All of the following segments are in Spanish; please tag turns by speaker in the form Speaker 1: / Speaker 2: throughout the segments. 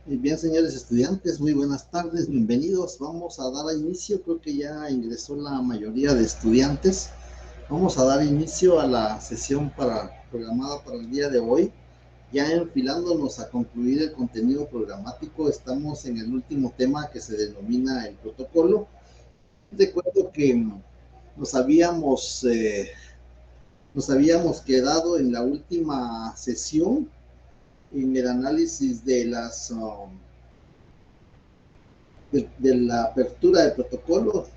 Speaker 1: Bien, señores estudiantes, muy buenas tardes, bienvenidos. Vamos a dar inicio, creo que ya ingresó la mayoría de estudiantes. Vamos a dar inicio a la sesión programada para el día de hoy. Ya enfilándonos a concluir el contenido programático, estamos en el último tema que se denomina el protocolo. Recuerdo que nos habíamos, eh, nos habíamos quedado en la última sesión en el análisis de de la apertura del protocolo.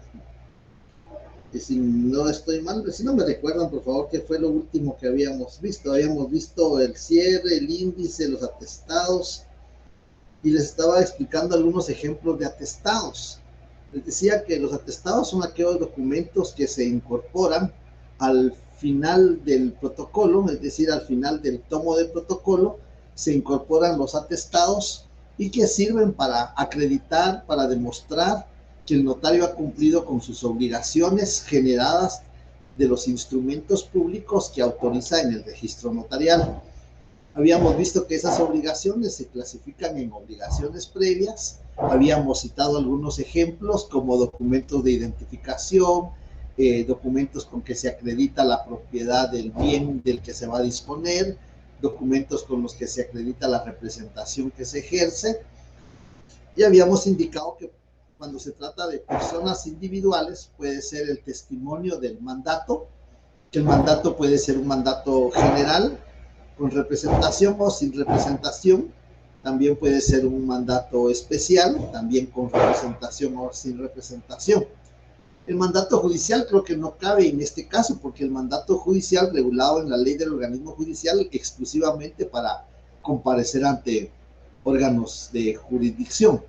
Speaker 1: Y si no estoy mal, si no me recuerdan, por favor, qué fue lo último que habíamos visto. Habíamos visto el cierre, el índice, los atestados, y les estaba explicando algunos ejemplos de atestados. Les decía que los atestados son aquellos documentos que se incorporan al final del protocolo, es decir, al final del tomo del protocolo, se incorporan los atestados y que sirven para acreditar, para demostrar que el notario ha cumplido con sus obligaciones generadas de los instrumentos públicos que autoriza en el registro notarial. Habíamos visto que esas obligaciones se clasifican en obligaciones previas. Habíamos citado algunos ejemplos como documentos de identificación, documentos con que se acredita la propiedad del bien del que se va a disponer, documentos con los que se acredita la representación que se ejerce. Y habíamos indicado que cuando se trata de personas individuales puede ser el testimonio del mandato, que el mandato puede ser un mandato general, con representación o sin representación. También puede ser un mandato especial, también con representación o sin representación. El mandato judicial creo que no cabe en este caso, porque el mandato judicial regulado en la ley del organismo judicial exclusivamente para comparecer ante órganos de jurisdicción.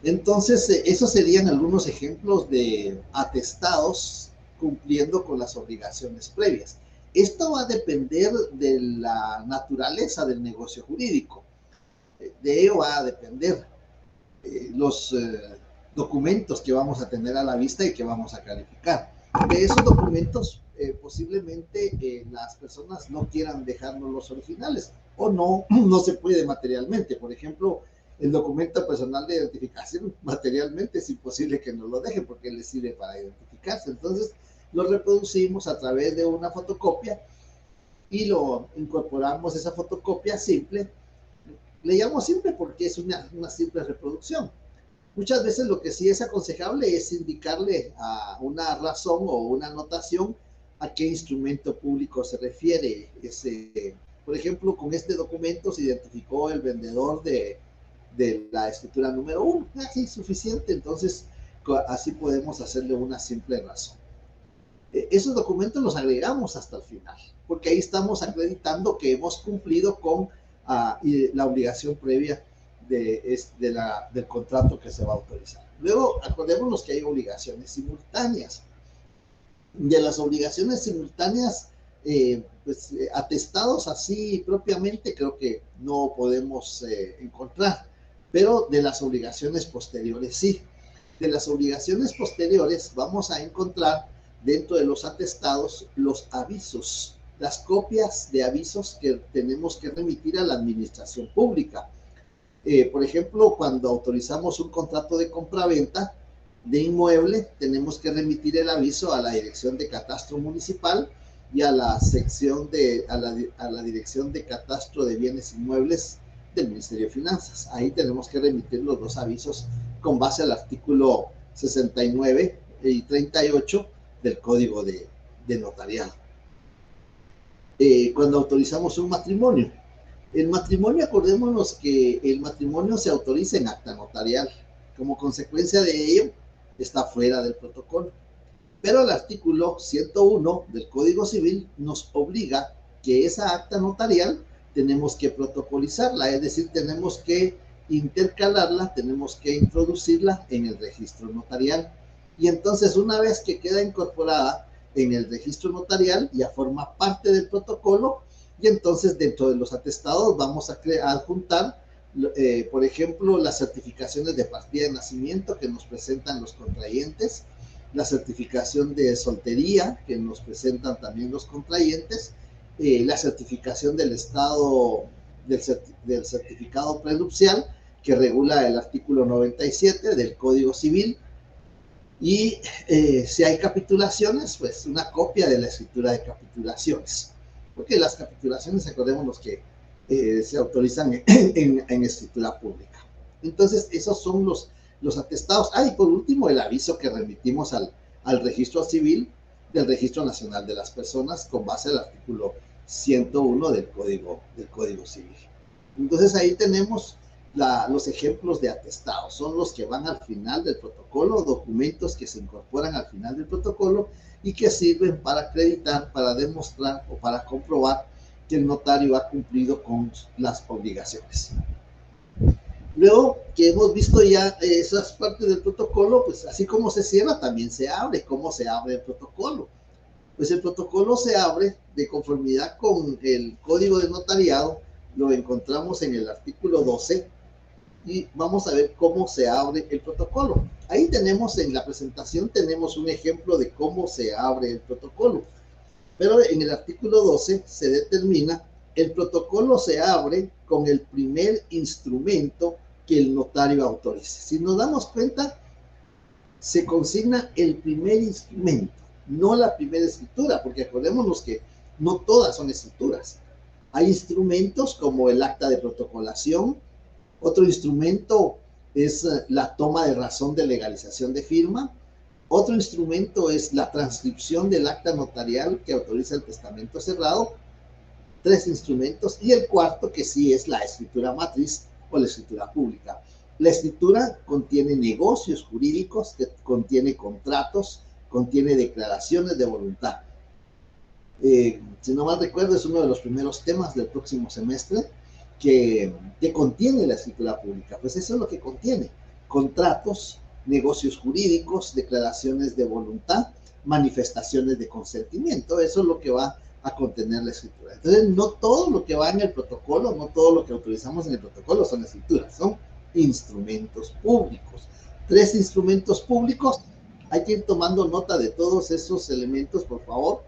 Speaker 1: Entonces, esos serían algunos ejemplos de atestados cumpliendo con las obligaciones previas. Esto va a depender de la naturaleza del negocio jurídico. De ello va a depender los documentos que vamos a tener a la vista y que vamos a calificar. De esos documentos, posiblemente las personas no quieran dejarnos los originales o no se puede materialmente. Por ejemplo, el documento personal de identificación, materialmente es imposible que nos lo dejen porque les sirve para identificarse. Entonces, lo reproducimos a través de una fotocopia y lo incorporamos esa fotocopia simple. Le llamo simple porque es una simple reproducción. Muchas veces lo que sí es aconsejable es indicarle a una razón o una anotación a qué instrumento público se refiere. Por ejemplo, con este documento se identificó el vendedor de la escritura número 1. Así, suficiente. Entonces, así podemos hacerle una simple razón. Esos documentos los agregamos hasta el final, porque ahí estamos acreditando que hemos cumplido con la obligación previa del contrato que se va a autorizar. Luego, acordémonos que hay obligaciones simultáneas. De las obligaciones simultáneas, atestados así propiamente creo que no podemos encontrar, pero de las obligaciones posteriores sí. De las obligaciones posteriores vamos a encontrar dentro de los atestados los avisos, las copias de avisos que tenemos que remitir a la administración pública. Por ejemplo, cuando autorizamos un contrato de compraventa de inmueble, tenemos que remitir el aviso a la Dirección de Catastro Municipal y a la Dirección de Catastro de Bienes Inmuebles del Ministerio de Finanzas. Ahí tenemos que remitir los dos avisos con base al artículo 69 y 38 del Código de Notariado. Cuando autorizamos un matrimonio, el matrimonio, acordémonos que el matrimonio se autoriza en acta notarial. Como consecuencia de ello, está fuera del protocolo. Pero el artículo 101 del Código Civil nos obliga que esa acta notarial tenemos que protocolizarla, es decir, tenemos que intercalarla, tenemos que introducirla en el registro notarial. Y entonces, una vez que queda incorporada en el registro notarial, ya forma parte del protocolo. Y entonces dentro de los atestados vamos a adjuntar, por ejemplo, las certificaciones de partida de nacimiento que nos presentan los contrayentes, la certificación de soltería que nos presentan también los contrayentes, la certificación del estado del certificado prenupcial que regula el artículo 97 del Código Civil. Y si hay capitulaciones, pues una copia de la escritura de capitulaciones, porque las capitulaciones, recordemos que se autorizan en escritura pública. Entonces, esos son los atestados. Y por último, el aviso que remitimos al registro civil del Registro Nacional de las Personas con base al artículo 101 del Código Civil. Entonces, ahí tenemos los ejemplos de atestados. Son los que van al final del protocolo, documentos que se incorporan al final del protocolo y que sirven para acreditar, para demostrar o para comprobar que el notario ha cumplido con las obligaciones. Luego que hemos visto ya esas partes del protocolo, pues así como se cierra, también se abre. ¿Cómo se abre el protocolo? Pues el protocolo se abre de conformidad con el Código de Notariado, lo encontramos en el artículo 12, y vamos a ver cómo se abre el protocolo. Ahí tenemos, en la presentación, tenemos un ejemplo de cómo se abre el protocolo. Pero en el artículo 12 se determina, el protocolo se abre con el primer instrumento que el notario autorice. Si nos damos cuenta, se consigna el primer instrumento, no la primera escritura, porque acordémonos que no todas son escrituras. Hay instrumentos como el acta de protocolación. Otro instrumento es la toma de razón de legalización de firma. Otro instrumento es la transcripción del acta notarial que autoriza el testamento cerrado. 3 instrumentos. Y el cuarto, que sí es la escritura matriz o la escritura pública. La escritura contiene negocios jurídicos, que contiene contratos, contiene declaraciones de voluntad. Si no mal recuerdo, es uno de los primeros temas del próximo semestre que contiene la escritura pública. Pues eso es lo que contiene: contratos, negocios jurídicos, declaraciones de voluntad, manifestaciones de consentimiento. Eso es lo que va a contener la escritura. Entonces, no todo lo que va en el protocolo, no todo lo que autorizamos en el protocolo son escrituras, son instrumentos públicos. 3 instrumentos públicos. Hay que ir tomando nota de todos esos elementos, por favor.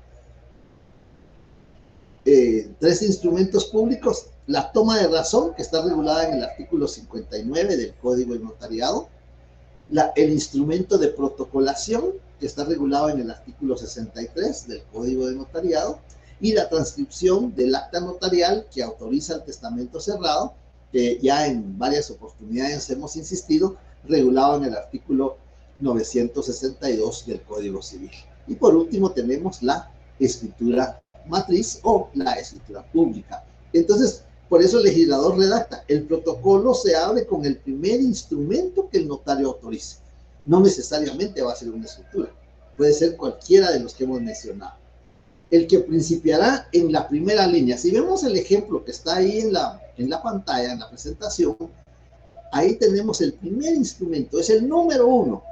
Speaker 1: 3 instrumentos públicos: la toma de razón, que está regulada en el artículo 59 del Código de Notariado; el instrumento de protocolación, que está regulado en el artículo 63 del Código de Notariado; y la transcripción del acta notarial que autoriza el testamento cerrado, que ya en varias oportunidades hemos insistido, regulado en el artículo 962 del Código Civil. Y por último tenemos la escritura matriz o la escritura pública. Entonces, por eso el legislador redacta: el protocolo se abre con el primer instrumento que el notario autorice. No necesariamente va a ser una escritura, puede ser cualquiera de los que hemos mencionado. El que principiará en la primera línea. Si vemos el ejemplo que está ahí en la pantalla, en la presentación, ahí tenemos el primer instrumento, es el número 1.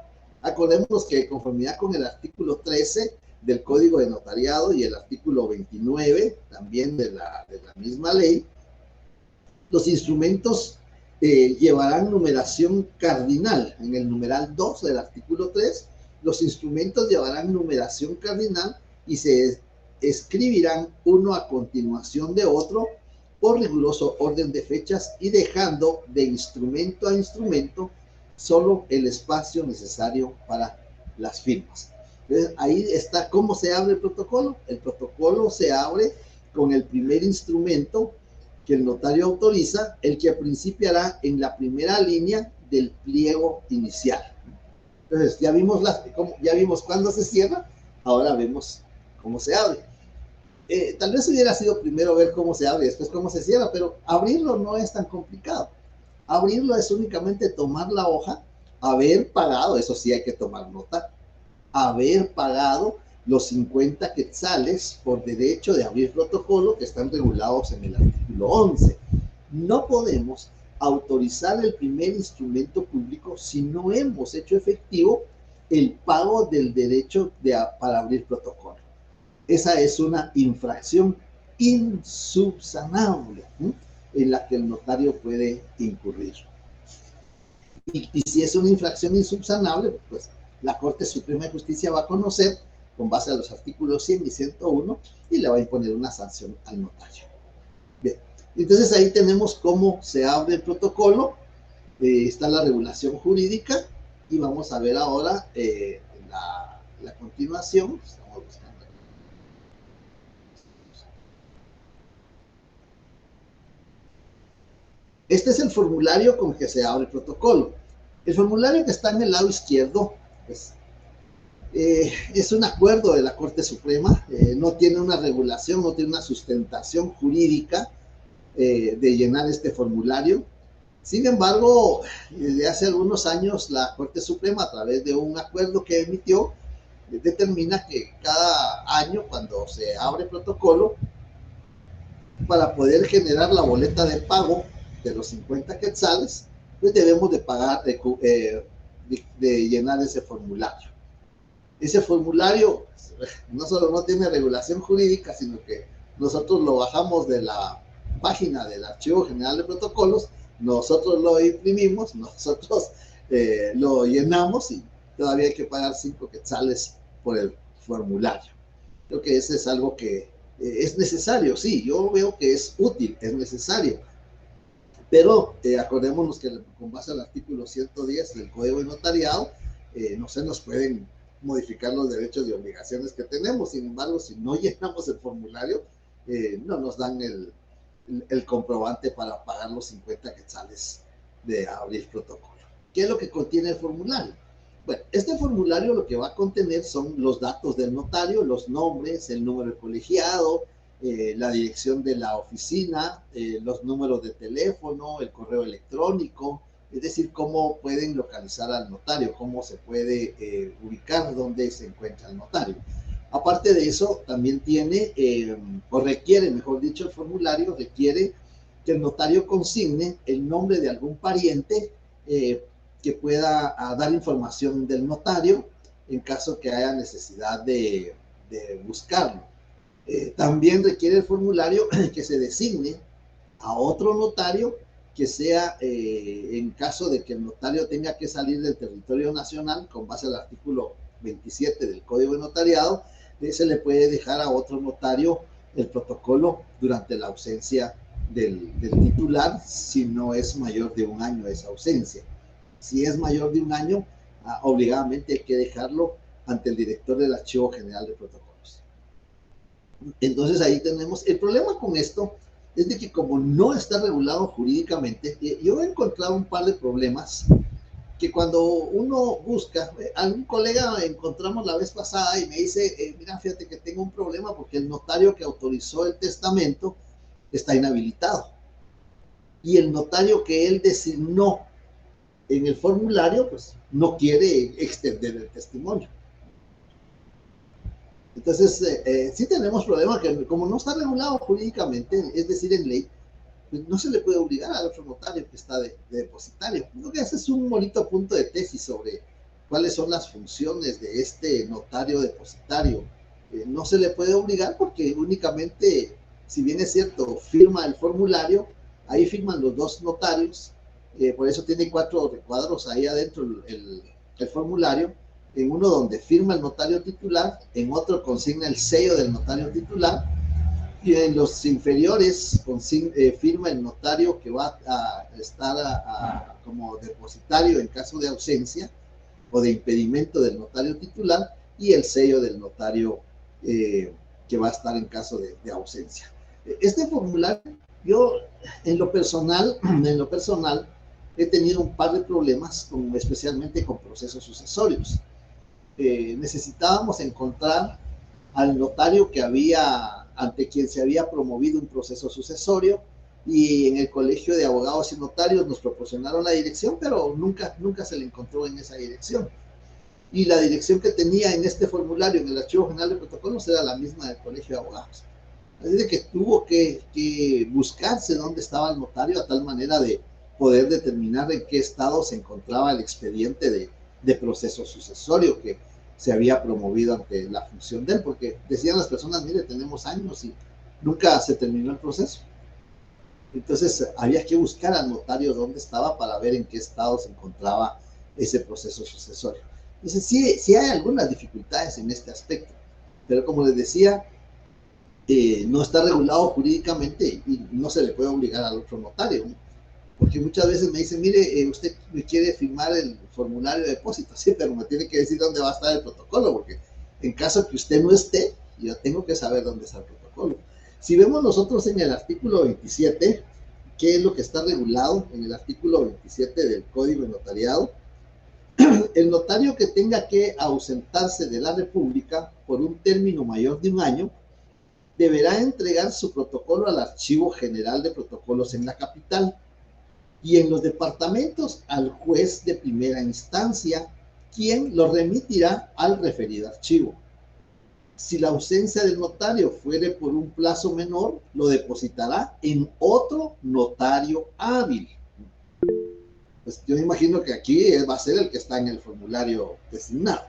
Speaker 1: Acordémonos que, de conformidad con el artículo 13 del Código de Notariado y el artículo 29 también de la misma ley, los instrumentos llevarán numeración cardinal. En el numeral 2 del artículo 3, los instrumentos llevarán numeración cardinal y se escribirán uno a continuación de otro por riguroso orden de fechas, y dejando de instrumento a instrumento solo el espacio necesario para las firmas. Entonces, ahí está cómo se abre el protocolo. El protocolo se abre con el primer instrumento que el notario autoriza, el que principiará en la primera línea del pliego inicial. Entonces, ya vimos cuándo se cierra, ahora vemos cómo se abre. Tal vez hubiera sido primero ver cómo se abre y después cómo se cierra, pero abrirlo no es tan complicado. Abrirlo es únicamente tomar la hoja, haber pagado, eso sí hay que tomar nota, haber pagado los 50 quetzales por derecho de abrir protocolo, que están regulados en el artículo 11. No podemos autorizar el primer instrumento público si no hemos hecho efectivo el pago del derecho para abrir protocolo. Esa es una infracción insubsanable, ¿sí?, en la que el notario puede incurrir. Y si es una infracción insubsanable, pues la Corte Suprema de Justicia va a conocer, con base a los artículos 100 y 101, y le va a imponer una sanción al notario. Bien, Entonces ahí tenemos cómo se abre el protocolo, está la regulación jurídica y vamos a ver ahora la continuación. Estamos buscando aquí. Este es el formulario con que se abre el protocolo. El formulario que está en el lado izquierdo es un acuerdo de la Corte Suprema, no tiene una regulación, no tiene una sustentación jurídica de llenar este formulario. Sin embargo, desde hace algunos años la Corte Suprema, a través de un acuerdo que emitió, determina que cada año, cuando se abre protocolo, para poder generar la boleta de pago de los 50 quetzales, pues debemos de pagar, de llenar ese formulario. Ese formulario no solo no tiene regulación jurídica, sino que nosotros lo bajamos de la página del Archivo General de Protocolos, nosotros lo imprimimos, nosotros lo llenamos y todavía hay que pagar 5 quetzales por el formulario. Creo que ese es algo que es necesario, sí, yo veo que es útil, es necesario, pero acordémonos que con base al artículo 110 del Código de Notariado, no se nos pueden modificar los derechos y obligaciones que tenemos. Sin embargo, si no llenamos el formulario, no nos dan el comprobante para pagar los 50 quetzales de abrir protocolo. ¿Qué es lo que contiene el formulario? Bueno, este formulario lo que va a contener son los datos del notario, los nombres, el número de colegiado, la dirección de la oficina, los números de teléfono, el correo electrónico, es decir, cómo pueden localizar al notario, cómo se puede ubicar dónde se encuentra el notario. Aparte de eso, también tiene, o requiere, mejor dicho, el formulario requiere que el notario consigne el nombre de algún pariente que pueda dar información del notario en caso que haya necesidad de buscarlo. También requiere el formulario que se designe a otro notario que sea, en caso de que el notario tenga que salir del territorio nacional, con base al artículo 27 del Código de Notariado, se le puede dejar a otro notario el protocolo durante la ausencia del titular, si no es mayor de un año esa ausencia. Si es mayor de un año, obligadamente hay que dejarlo ante el director del Archivo General de Protocolos. Entonces ahí tenemos, el problema con esto es de que como no está regulado jurídicamente, yo he encontrado un par de problemas que cuando uno busca, algún colega encontramos la vez pasada y me dice, mira, fíjate que tengo un problema porque el notario que autorizó el testamento está inhabilitado y el notario que él designó en el formulario, pues no quiere extender el testimonio. Entonces, sí tenemos problemas que como no está regulado jurídicamente, es decir, en ley, pues no se le puede obligar al otro notario que está de depositario. Creo que ese es un bonito punto de tesis sobre cuáles son las funciones de este notario depositario. No se le puede obligar porque únicamente, si bien es cierto, firma el formulario, ahí firman los dos notarios, por eso tiene 4 recuadros ahí adentro el formulario, en uno donde firma el notario titular, en otro consigna el sello del notario titular, y en los inferiores firma el notario que va a estar como depositario en caso de ausencia o de impedimento del notario titular, y el sello del notario que va a estar en caso de ausencia. Este formulario, yo en lo personal, he tenido un par de problemas, especialmente con procesos sucesorios. Necesitábamos encontrar al notario que ante quien se había promovido un proceso sucesorio, y en el Colegio de Abogados y Notarios nos proporcionaron la dirección, pero nunca se le encontró en esa dirección. Y la dirección que tenía en este formulario en el Archivo General de Protocolos era la misma del Colegio de Abogados. Así de que tuvo que buscarse dónde estaba el notario, a tal manera de poder determinar en qué estado se encontraba el expediente de proceso sucesorio que se había promovido ante la función de él, porque decían las personas, mire, tenemos años y nunca se terminó el proceso. Entonces había que buscar al notario dónde estaba para ver en qué estado se encontraba ese proceso sucesorio. Entonces sí hay algunas dificultades en este aspecto, pero como les decía, no está regulado jurídicamente y no se le puede obligar al otro notario, ¿no? Porque muchas veces me dicen, mire, usted me quiere firmar el formulario de depósito, sí, pero me tiene que decir dónde va a estar el protocolo, porque en caso que usted no esté, yo tengo que saber dónde está el protocolo. Si vemos nosotros en el artículo 27, ¿qué es lo que está regulado en el artículo 27 del Código de Notariado? El notario que tenga que ausentarse de la República por un término mayor de un año deberá entregar su protocolo al Archivo General de Protocolos en la capital y en los departamentos al juez de primera instancia, quien lo remitirá al referido archivo. Si la ausencia del notario fuere por un plazo menor, lo depositará en otro notario hábil. Pues yo imagino que aquí va a ser el que está en el formulario designado.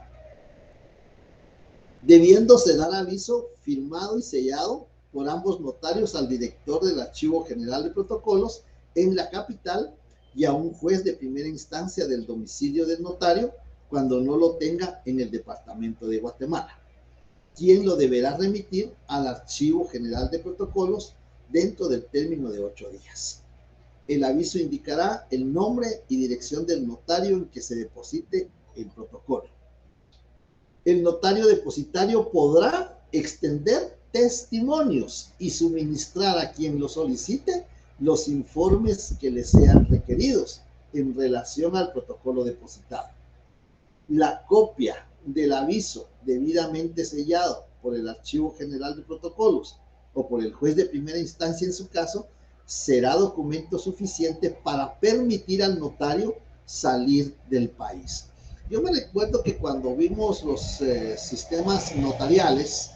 Speaker 1: Debiéndose dar aviso firmado y sellado por ambos notarios al director del Archivo General de Protocolos en la capital y a un juez de primera instancia del domicilio del notario cuando no lo tenga en el departamento de Guatemala, quien lo deberá remitir al Archivo General de Protocolos dentro del término de 8 días. El aviso indicará el nombre y dirección del notario en que se deposite el protocolo. El notario depositario podrá extender testimonios y suministrar a quien lo solicite los informes que le sean requeridos en relación al protocolo depositado. La copia del aviso debidamente sellado por el Archivo General de Protocolos o por el juez de primera instancia en su caso, será documento suficiente para permitir al notario salir del país. Yo me recuerdo que cuando vimos los sistemas notariales,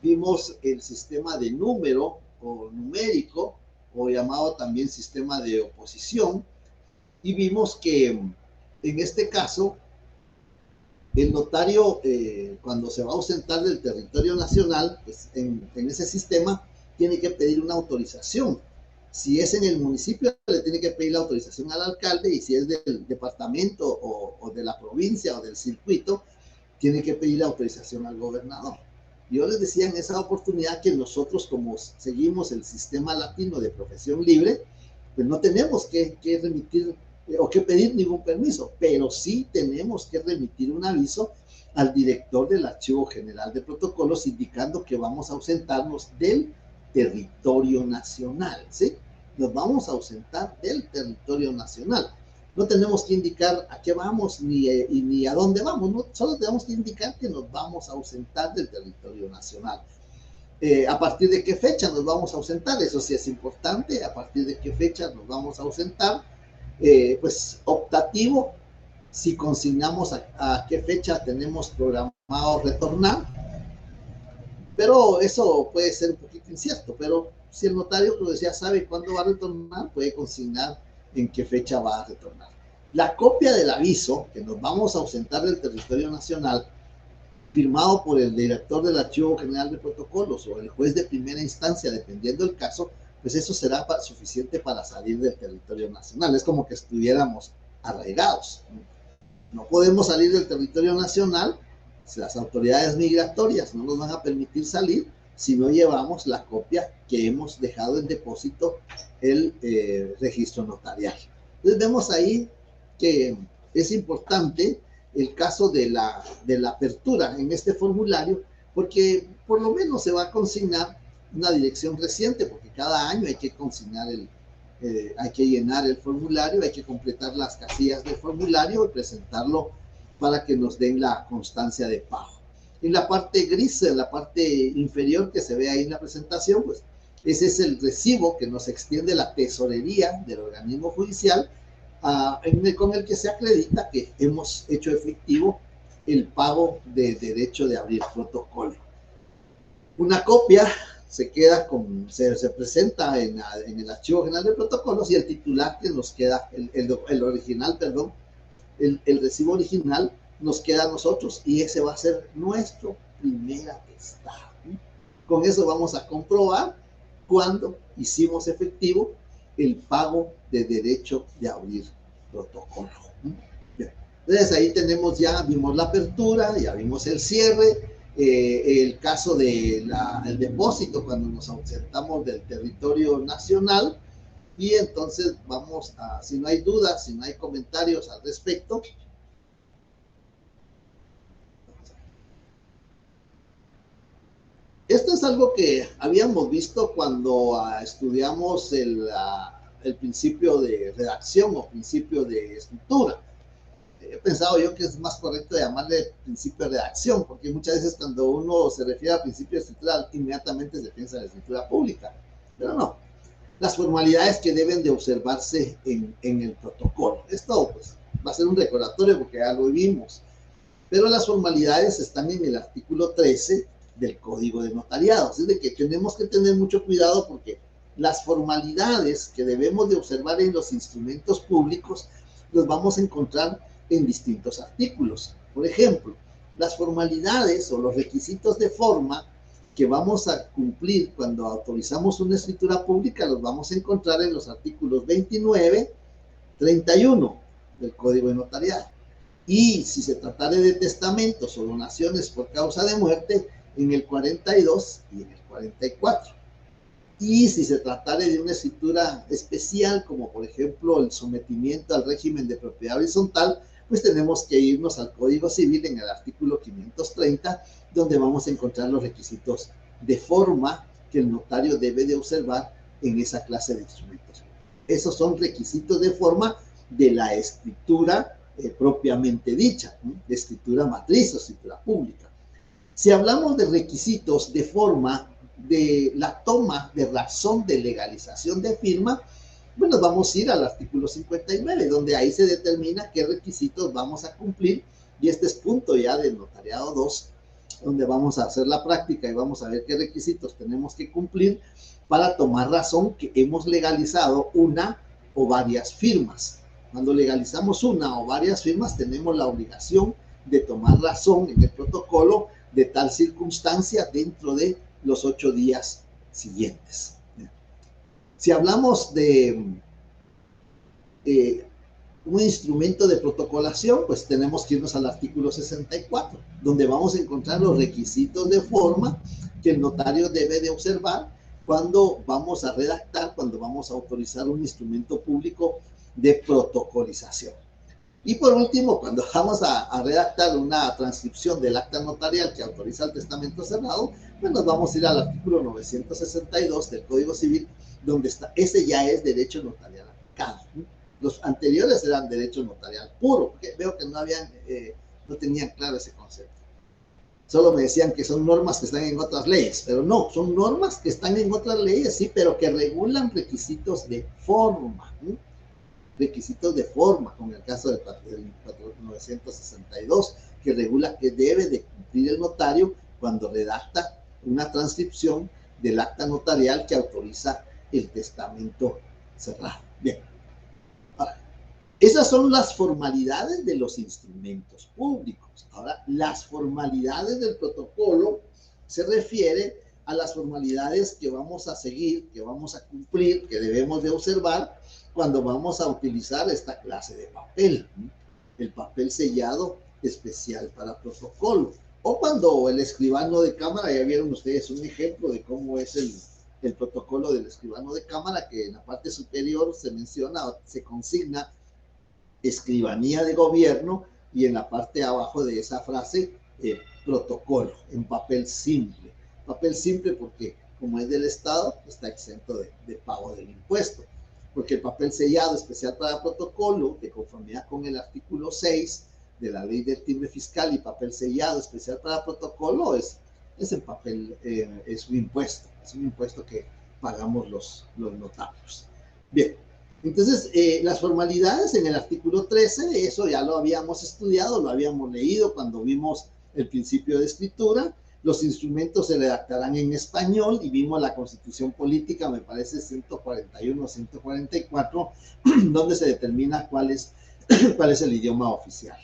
Speaker 1: vimos el sistema de número o numérico, o llamado también sistema de oposición, y vimos que en este caso, el notario, cuando se va a ausentar del territorio nacional, pues en ese sistema, tiene que pedir una autorización. Si es en el municipio, le tiene que pedir la autorización al alcalde, y si es del departamento o de la provincia o del circuito, tiene que pedir la autorización al gobernador. Yo les decía en esa oportunidad que nosotros, como seguimos el sistema latino de profesión libre, pues no tenemos que remitir o que pedir ningún permiso, pero sí tenemos que remitir un aviso al director del Archivo General de Protocolos indicando que vamos a ausentarnos del territorio nacional, ¿sí? Nos vamos a ausentar del territorio nacional. No tenemos que indicar a qué vamos ni a dónde vamos, ¿no? Solo tenemos que indicar que nos vamos a ausentar del territorio nacional. ¿A partir de qué fecha nos vamos a ausentar? Eso sí es importante. ¿A partir de qué fecha nos vamos a ausentar? Pues optativo, si consignamos a qué fecha tenemos programado retornar, pero eso puede ser un poquito incierto. Pero si el notario, como decía, sabe cuándo va a retornar, puede consignar en qué fecha va a retornar. La copia del aviso que nos vamos a ausentar del territorio nacional, firmado por el director del Archivo General de Protocolos o el juez de primera instancia, dependiendo del caso, pues eso será suficiente para salir del territorio nacional. Es como que estuviéramos arraigados. No podemos salir del territorio nacional, las autoridades migratorias no nos van a permitir salir si no llevamos la copia que hemos dejado en depósito el registro notarial. Entonces vemos ahí que es importante el caso de la apertura en este formulario, porque por lo menos se va a consignar una dirección reciente, porque cada año hay que consignar hay que llenar el formulario, hay que completar las casillas del formulario y presentarlo para que nos den la constancia de pago. En la parte gris, en la parte inferior que se ve ahí en la presentación, pues ese es el recibo que nos extiende la tesorería del organismo judicial, con el que se acredita que hemos hecho efectivo el pago de derecho de abrir protocolo. Una copia se presenta en el Archivo General de Protocolos, y el titular que nos queda, el original, perdón, el recibo original nos queda a nosotros, y ese va a ser nuestro primer atestado. Con eso vamos a comprobar cuándo hicimos efectivo el pago de derecho de abrir protocolo. Bien. Entonces ahí tenemos, ya vimos la apertura, ya vimos el cierre, el caso del depósito cuando nos ausentamos del territorio nacional. Y entonces vamos a, si no hay dudas, si no hay comentarios al respecto. Esto es algo que habíamos visto cuando estudiamos el principio de redacción o principio de escritura. He pensado yo que es más correcto llamarle principio de redacción, porque muchas veces cuando uno se refiere al principio de escritura, inmediatamente se piensa en la escritura pública, pero no. Las formalidades que deben de observarse en el protocolo. Esto pues, va a ser un recordatorio porque ya lo vimos, pero las formalidades están en el artículo 13 del Código de Notariado. Así de que tenemos que tener mucho cuidado porque las formalidades que debemos de observar en los instrumentos públicos los vamos a encontrar en distintos artículos. Por ejemplo, las formalidades o los requisitos de forma que vamos a cumplir cuando autorizamos una escritura pública los vamos a encontrar en los artículos 29, 31 del Código de Notariado. Y si se tratara de testamentos o donaciones por causa de muerte, en el 42 y en el 44. Y si se tratara de una escritura especial, como por ejemplo el sometimiento al régimen de propiedad horizontal, pues tenemos que irnos al Código Civil en el artículo 530, donde vamos a encontrar los requisitos de forma que el notario debe de observar en esa clase de instrumentos. Esos son requisitos de forma de la escritura propiamente dicha, de escritura matriz o escritura pública. Si hablamos de requisitos de forma de la toma de razón de legalización de firma, bueno, vamos a ir al artículo 59, donde ahí se determina qué requisitos vamos a cumplir, y este es punto ya del notariado 2, donde vamos a hacer la práctica y vamos a ver qué requisitos tenemos que cumplir para tomar razón que hemos legalizado una o varias firmas. Cuando legalizamos una o varias firmas, tenemos la obligación de tomar razón en el protocolo de tal circunstancia dentro de los 8 días siguientes. Si hablamos de un instrumento de protocolación, pues tenemos que irnos al artículo 64, donde vamos a encontrar los requisitos de forma que el notario debe de observar cuando vamos a redactar, cuando vamos a autorizar un instrumento público de protocolización. Y por último, cuando vamos a redactar una transcripción del acta notarial que autoriza el testamento cerrado, pues nos vamos a ir al artículo 962 del Código Civil, donde está, ese ya es derecho notarial aplicado. Los anteriores eran derecho notarial puro, porque veo que no tenían claro ese concepto. Solo me decían que son normas que están en otras leyes, pero no, son normas que están en otras leyes, sí, pero que regulan requisitos de forma, requisitos de forma, como en el caso del 962, que regula que debe de cumplir el notario cuando redacta una transcripción del acta notarial que autoriza el testamento cerrado. Bien. Ahora, esas son las formalidades de los instrumentos públicos. Ahora, las formalidades del protocolo se refiere a las formalidades que vamos a seguir, que vamos a cumplir, que debemos de observar cuando vamos a utilizar esta clase de papel, el papel sellado especial para protocolo, o cuando el escribano de cámara, ya vieron ustedes un ejemplo de cómo es el protocolo del escribano de cámara, que en la parte superior se menciona, se consigna escribanía de gobierno, y en la parte de abajo de esa frase, protocolo, en papel simple. Papel simple porque, como es del Estado, está exento de pago del impuesto. Porque el papel sellado especial para protocolo, de conformidad con el artículo 6 de la ley del timbre fiscal, y papel sellado especial para protocolo es el papel, es un impuesto que pagamos los notarios. Bien, entonces las formalidades en el artículo 13, eso ya lo habíamos estudiado, lo habíamos leído cuando vimos el principio de escritura. Los instrumentos se redactarán en español, y vimos la Constitución Política, me parece 141 o 144, donde se determina cuál es el idioma oficial.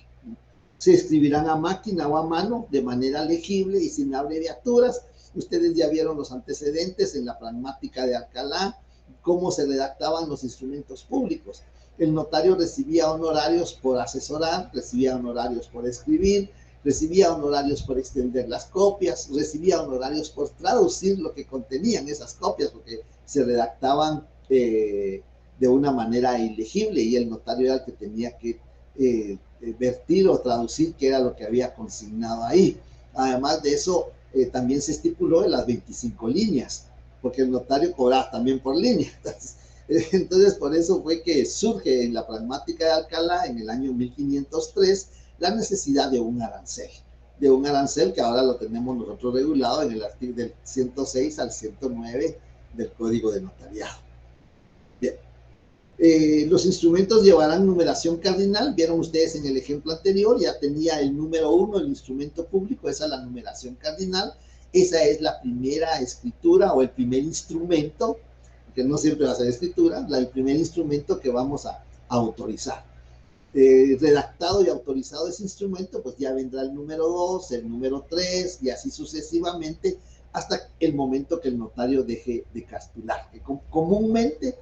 Speaker 1: Se escribirán a máquina o a mano de manera legible y sin abreviaturas. Ustedes ya vieron los antecedentes en la pragmática de Alcalá, cómo se redactaban los instrumentos públicos. El notario recibía honorarios por asesorar, recibía honorarios por escribir, recibía honorarios por extender las copias, recibía honorarios por traducir lo que contenían esas copias, porque se redactaban de una manera ilegible y el notario era el que tenía que vertir o traducir qué era lo que había consignado ahí. Además de eso, también se estipuló en las 25 líneas, porque el notario cobraba también por línea. Entonces, por eso fue que surge en la pragmática de Alcalá, en el año 1503, la necesidad de un arancel que ahora lo tenemos nosotros regulado en el artículo del 106 al 109 del Código de Notariado. Bien. Los instrumentos llevarán numeración cardinal. Vieron ustedes en el ejemplo anterior, ya tenía el número 1, el instrumento público, esa es la numeración cardinal. Esa es la primera escritura o el primer instrumento, que no siempre va a ser escritura, el primer instrumento que vamos a autorizar. Redactado y autorizado ese instrumento, pues ya vendrá el número 2, el número 3 y así sucesivamente hasta el momento que el notario deje de castular, que comúnmente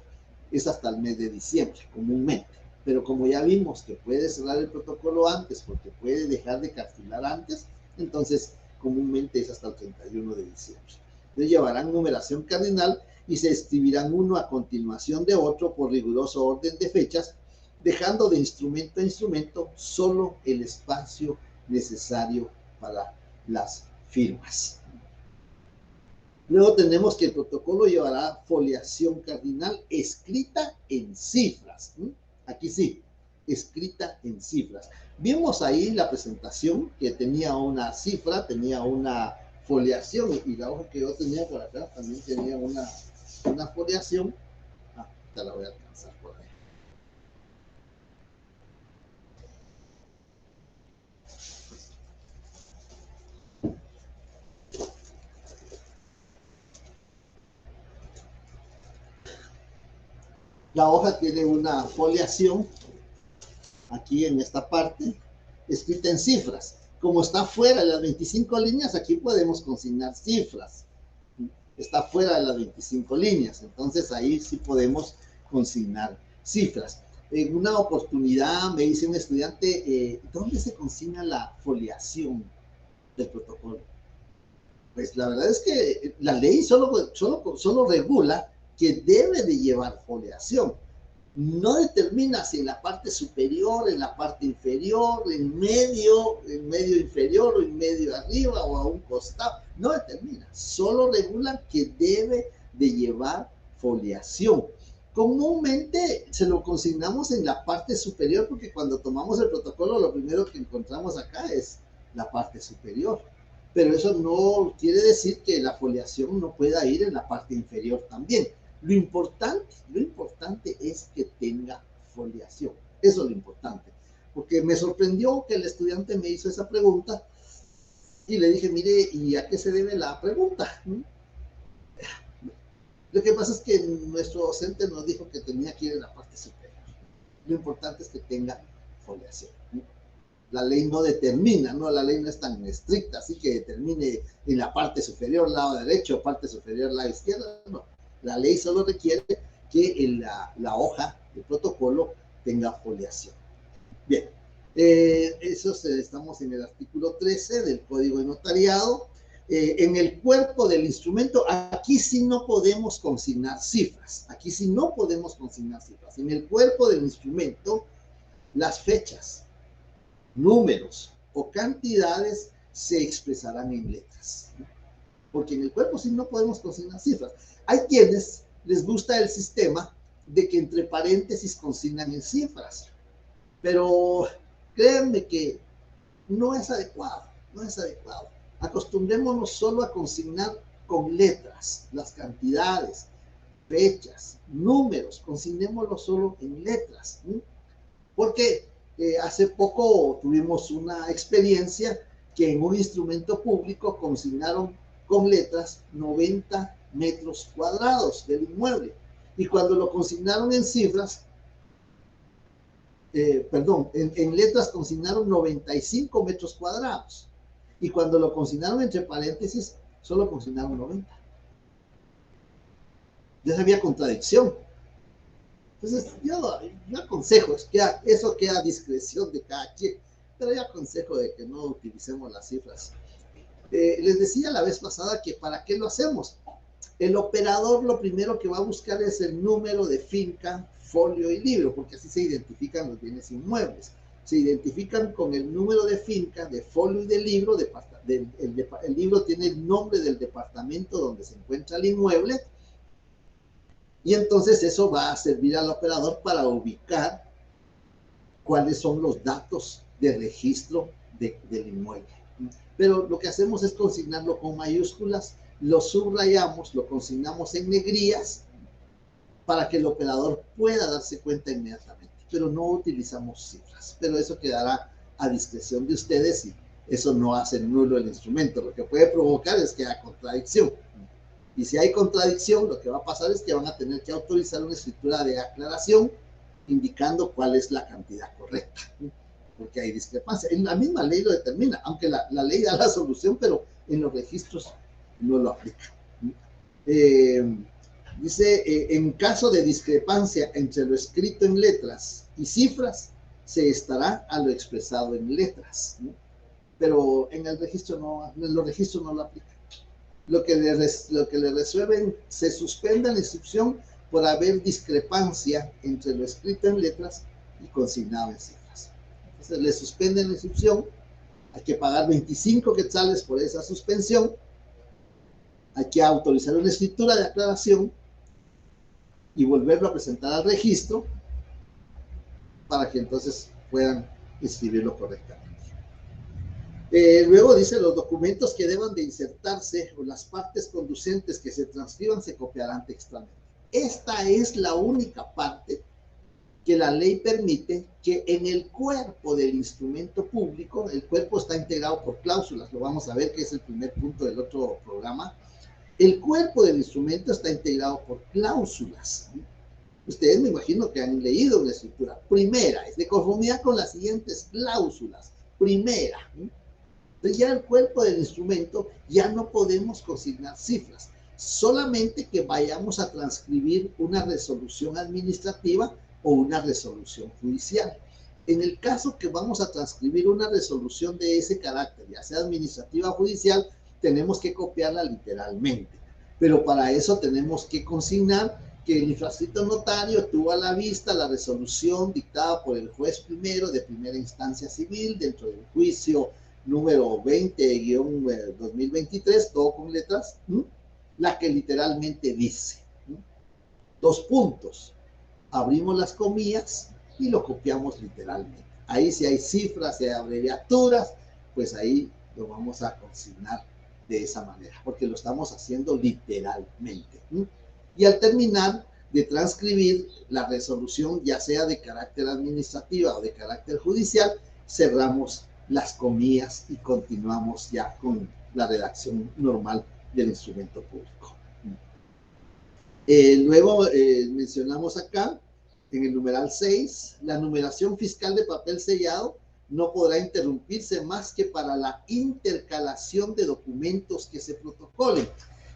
Speaker 1: es hasta el mes de diciembre, comúnmente. Pero como ya vimos que puede cerrar el protocolo antes porque puede dejar de castular antes, entonces comúnmente es hasta el 31 de diciembre. Entonces llevarán numeración cardinal y se escribirán uno a continuación de otro por riguroso orden de fechas, dejando de instrumento a instrumento solo el espacio necesario para las firmas. Luego tenemos que el protocolo llevará foliación cardinal escrita en cifras. Aquí sí, escrita en cifras. Vimos ahí la presentación que tenía una cifra, tenía una foliación y la hoja que yo tenía por acá también tenía una foliación. Te la voy a alcanzar por ahí. La hoja tiene una foliación aquí en esta parte, escrita en cifras. Como está fuera de las 25 líneas, aquí podemos consignar cifras. Está fuera de las 25 líneas, entonces ahí sí podemos consignar cifras. En una oportunidad me dice un estudiante, ¿dónde se consigna la foliación del protocolo? Pues la verdad es que la ley solo regula que debe de llevar foliación. No determina si en la parte superior, en la parte inferior, en medio inferior o en medio arriba o a un costado. No determina, solo regula que debe de llevar foliación. Comúnmente se lo consignamos en la parte superior porque cuando tomamos el protocolo lo primero que encontramos acá es la parte superior. Pero eso no quiere decir que la foliación no pueda ir en la parte inferior también. Lo importante es que tenga foliación. Eso es lo importante. Porque me sorprendió que el estudiante me hizo esa pregunta y le dije, mire, ¿y a qué se debe la pregunta? Lo que pasa es que nuestro docente nos dijo que tenía que ir en la parte superior. Lo importante es que tenga foliación. La ley no determina, ¿no? La ley no es tan estricta, así que determine en la parte superior, lado derecho, parte superior, lado izquierdo, no. La ley solo requiere que la hoja del protocolo tenga foliación. Bien, estamos en el artículo 13 del Código de Notariado. En el cuerpo del instrumento, aquí sí no podemos consignar cifras. Aquí sí no podemos consignar cifras. En el cuerpo del instrumento, las fechas, números o cantidades se expresarán en letras. Porque en el cuerpo sí no podemos consignar cifras. Hay quienes les gusta el sistema de que entre paréntesis consignan en cifras. Pero créanme que no es adecuado, no es adecuado. Acostumbrémonos solo a consignar con letras las cantidades, fechas, números, consignémoslo solo en letras. Porque hace poco tuvimos una experiencia que en un instrumento público consignaron con letras 90 metros cuadrados del inmueble. Y cuando lo consignaron en cifras, en letras consignaron 95 metros cuadrados. Y cuando lo consignaron entre paréntesis, solo consignaron 90. Ya había contradicción. Entonces, yo aconsejo, es que eso queda a discreción de cada quien. pero yo aconsejo de que no utilicemos las cifras. Les decía la vez pasada que ¿para qué lo hacemos? El operador lo primero que va a buscar es el número de finca, folio y libro, porque así se identifican los bienes inmuebles. Se identifican con el número de finca, de folio y de libro. El libro tiene el nombre del departamento donde se encuentra el inmueble, y entonces eso va a servir al operador para ubicar cuáles son los datos de registro del inmueble. Pero lo que hacemos es consignarlo con mayúsculas, lo subrayamos, lo consignamos en negrías para que el operador pueda darse cuenta inmediatamente, pero no utilizamos cifras. Pero eso quedará a discreción de ustedes y eso no hace nulo el instrumento. Lo que puede provocar es que haya contradicción. Y si hay contradicción, lo que va a pasar es que van a tener que autorizar una escritura de aclaración indicando cuál es la cantidad correcta, porque hay discrepancia. La misma ley lo determina, aunque la ley da la solución, pero en los registros no lo aplica. Dice, en caso de discrepancia entre lo escrito en letras y cifras, se estará a lo expresado en letras, ¿no? Pero en el registro no, en los registros no lo aplica. Lo que le resuelven, se suspende la instrucción por haber discrepancia entre lo escrito en letras y consignado en cifras. Entonces le suspenden la instrucción, hay que pagar 25 quetzales por esa suspensión, hay que autorizar una escritura de aclaración y volverlo a presentar al registro para que entonces puedan inscribirlo correctamente. Luego dice, los documentos que deban de insertarse o las partes conducentes que se transcriban se copiarán textualmente. Esta es la única parte que la ley permite que en el cuerpo del instrumento público, el cuerpo está integrado por cláusulas, lo vamos a ver que es el primer punto del otro programa. El cuerpo del instrumento está integrado por cláusulas. Ustedes me imagino que han leído una escritura. Primera, es de conformidad con las siguientes cláusulas. Primera, entonces ya el cuerpo del instrumento ya no podemos consignar cifras, solamente que vayamos a transcribir una resolución administrativa o una resolución judicial. En el caso que vamos a transcribir una resolución de ese carácter, ya sea administrativa o judicial, tenemos que copiarla literalmente. Pero para eso tenemos que consignar que el infrascrito notario tuvo a la vista la resolución dictada por el juez primero de primera instancia civil dentro del juicio número 20-2023, todo con letras, la que literalmente dice. Dos puntos. Abrimos las comillas y lo copiamos literalmente. Ahí si hay cifras, si hay abreviaturas, pues ahí lo vamos a consignar de esa manera, porque lo estamos haciendo literalmente. Y al terminar de transcribir la resolución, ya sea de carácter administrativa o de carácter judicial, cerramos las comillas y continuamos ya con la redacción normal del instrumento público. Luego mencionamos acá, en el numeral 6, la numeración fiscal de papel sellado no podrá interrumpirse más que para la intercalación de documentos que se protocolen.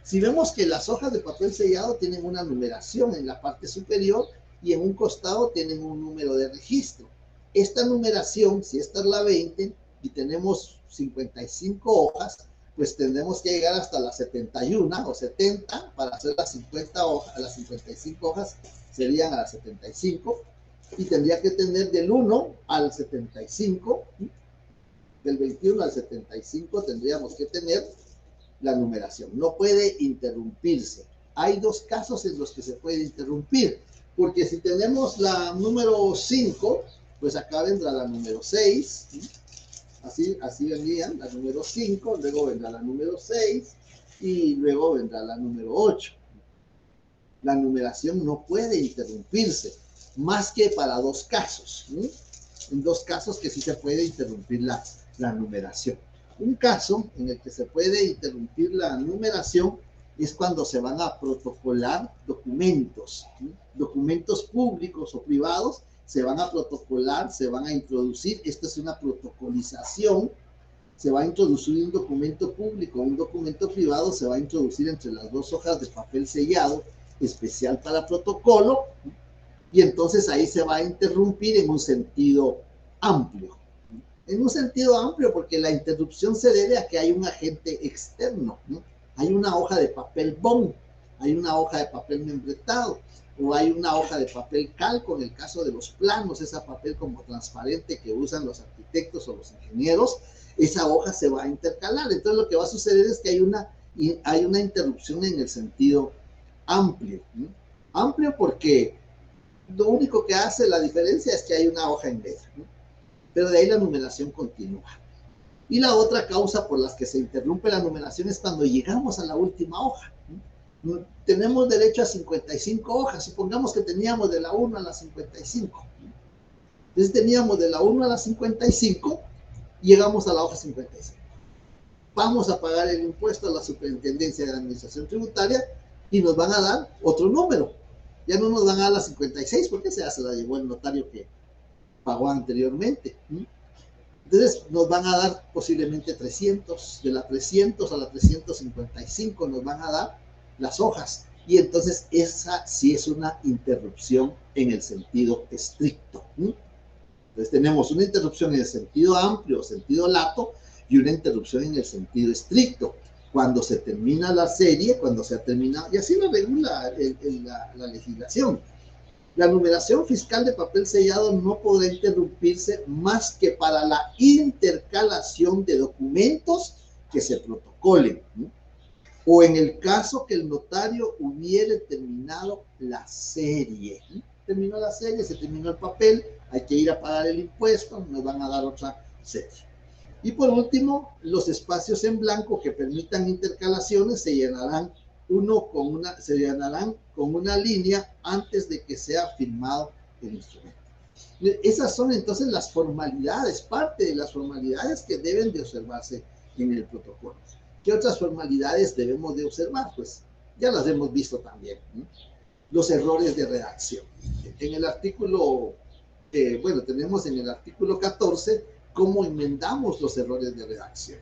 Speaker 1: Si vemos que las hojas de papel sellado tienen una numeración en la parte superior y en un costado tienen un número de registro. Esta numeración, si esta es la 20 y tenemos 55 hojas, pues tendremos que llegar hasta las 71 o 70 para hacer las 50 hojas, las 55 hojas serían a las 75, y tendría que tener del 1 al 75, del 21 al 75 tendríamos que tener la numeración. No puede interrumpirse. Hay dos casos en los que se puede interrumpir, porque si tenemos la número 5, pues acá vendrá la número 6, así vendrían la número 5, luego vendrá la número 6 y luego vendrá la número 8. La numeración no puede interrumpirse, más que para dos casos, ¿sí? En dos casos que sí se puede interrumpir la numeración. Un caso en el que se puede interrumpir la numeración es cuando se van a protocolar documentos, ¿sí? Documentos públicos o privados se van a protocolar, se van a introducir. Esta es una protocolización. Se va a introducir un documento público, un documento privado, se va a introducir entre las dos hojas de papel sellado especial para protocolo, y entonces ahí se va a interrumpir en un sentido amplio. En un sentido amplio, porque la interrupción se debe a que hay un agente externo, ¿no? Hay una hoja de papel bond, hay una hoja de papel membretado, o hay una hoja de papel calco en el caso de los planos, ese papel como transparente que usan los arquitectos o los ingenieros, esa hoja se va a intercalar. Entonces lo que va a suceder es que hay una interrupción en el sentido amplio, ¿no? Amplio porque lo único que hace la diferencia es que hay una hoja en medio, ¿no? Pero de ahí la numeración continúa. Y la otra causa por la que se interrumpe la numeración es cuando llegamos a la última hoja, ¿no? Tenemos derecho a 55 hojas, supongamos que teníamos de la 1 a la 55. Entonces teníamos de la 1 a la 55, llegamos a la hoja 55. Vamos a pagar el impuesto a la Superintendencia de la Administración Tributaria y nos van a dar otro número. Ya no nos van a dar la 56 porque se la llevó el notario que pagó anteriormente. Entonces nos van a dar posiblemente 300, de la 300 a la 355 nos van a dar las hojas. Y entonces esa sí es una interrupción en el sentido estricto. Entonces tenemos una interrupción en el sentido amplio, sentido lato, y una interrupción en el sentido estricto. Cuando se termina la serie, cuando se ha terminado, y así lo regula la legislación. La numeración fiscal de papel sellado no podrá interrumpirse más que para la intercalación de documentos que se protocolen, ¿no? O en el caso que el notario hubiere terminado la serie. ¿No? Terminó la serie, se terminó el papel, hay que ir a pagar el impuesto, nos van a dar otra serie. Y por último, los espacios en blanco que permitan intercalaciones se llenarán con una línea antes de que sea firmado el instrumento. Esas son entonces las formalidades, parte de las formalidades que deben de observarse en el protocolo. ¿Qué otras formalidades debemos de observar? Pues ya las hemos visto también, ¿no? Los errores de redacción. En el artículo, tenemos en el artículo 14 cómo enmendamos los errores de redacción.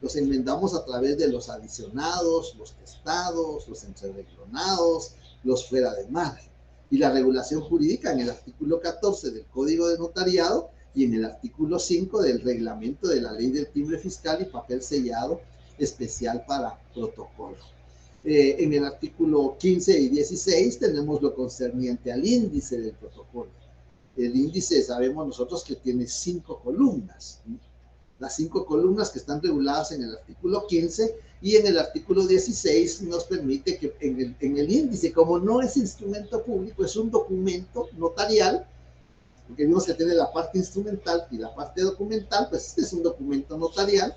Speaker 1: Los enmendamos a través de los adicionados, los testados, los entrerenglonados, los fuera de margen. Y la regulación jurídica en el artículo 14 del Código de Notariado y en el artículo 5 del reglamento de la Ley del Timbre Fiscal y Papel Sellado especial para protocolo. En el artículo 15 y 16 tenemos lo concerniente al índice del protocolo. El índice sabemos nosotros que tiene 5 columnas, ¿sí? Las 5 columnas que están reguladas en el artículo 15 y en el artículo 16 nos permite que en el índice, como no es instrumento público, es un documento notarial, porque vimos que tiene la parte instrumental y la parte documental, pues este es un documento notarial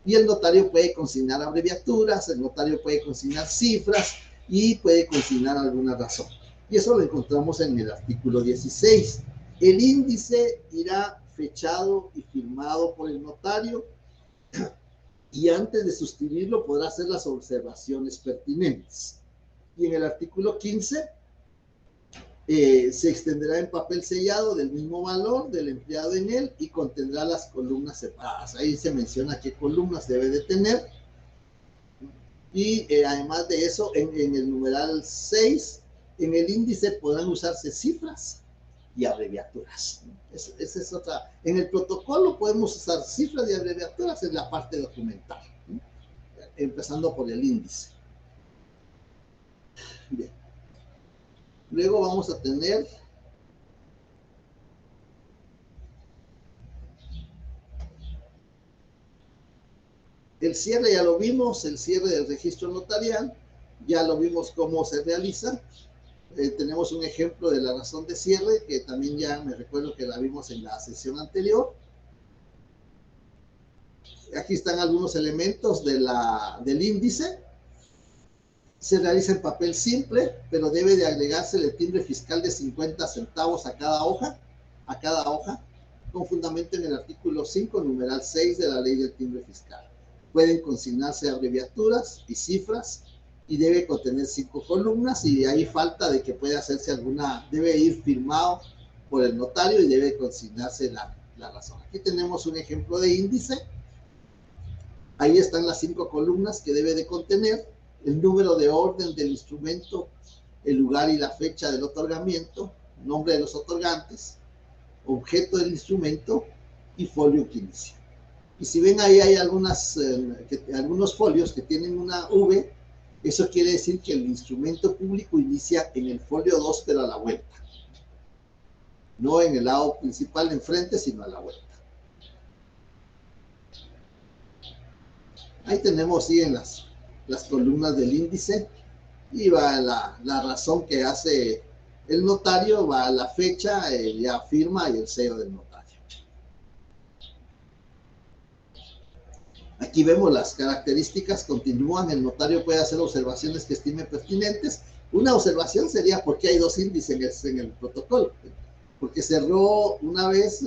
Speaker 1: y el notario puede consignar abreviaturas, el notario puede consignar cifras y puede consignar alguna razón. Y eso lo encontramos en el artículo 16. El índice irá fechado y firmado por el notario y antes de suscribirlo podrá hacer las observaciones pertinentes. Y en el artículo 15 se extenderá en papel sellado del mismo valor del empleado en él y contendrá las columnas separadas. Ahí se menciona qué columnas debe de tener. Y además de eso, en el numeral 6, en el índice podrán usarse cifras y abreviaturas. Esa es otra. En el protocolo podemos usar cifras y abreviaturas en la parte documental, ¿no? Empezando por el índice. Bien. Luego vamos a tener el cierre, ya lo vimos, el cierre del registro notarial, ya lo vimos cómo se realiza. Tenemos un ejemplo de la razón de cierre, que también ya me recuerdo que la vimos en la sesión anterior. Aquí están algunos elementos del índice. Se realiza en papel simple, pero debe de agregarse el timbre fiscal de 50 centavos a cada hoja, con fundamento en el artículo 5, numeral 6 de la Ley del Timbre Fiscal. Pueden consignarse abreviaturas y cifras y debe contener 5 columnas y de ahí falta de que puede hacerse debe ir firmado por el notario y debe consignarse la razón. Aquí tenemos un ejemplo de índice. Ahí están las 5 columnas que debe de contener, el número de orden del instrumento, el lugar y la fecha del otorgamiento, nombre de los otorgantes, objeto del instrumento, y folio que inicia. Y si ven ahí hay algunos folios que tienen una V, eso quiere decir que el instrumento público inicia en el folio 2, pero a la vuelta. No en el lado principal enfrente, sino a la vuelta. Ahí tenemos, siguen las columnas del índice, y va la razón que hace el notario, va la fecha, ya firma y el sello del notario. Aquí vemos las características, continúan, el notario puede hacer observaciones que estime pertinentes. Una observación sería por qué hay dos índices en el protocolo, porque cerró una vez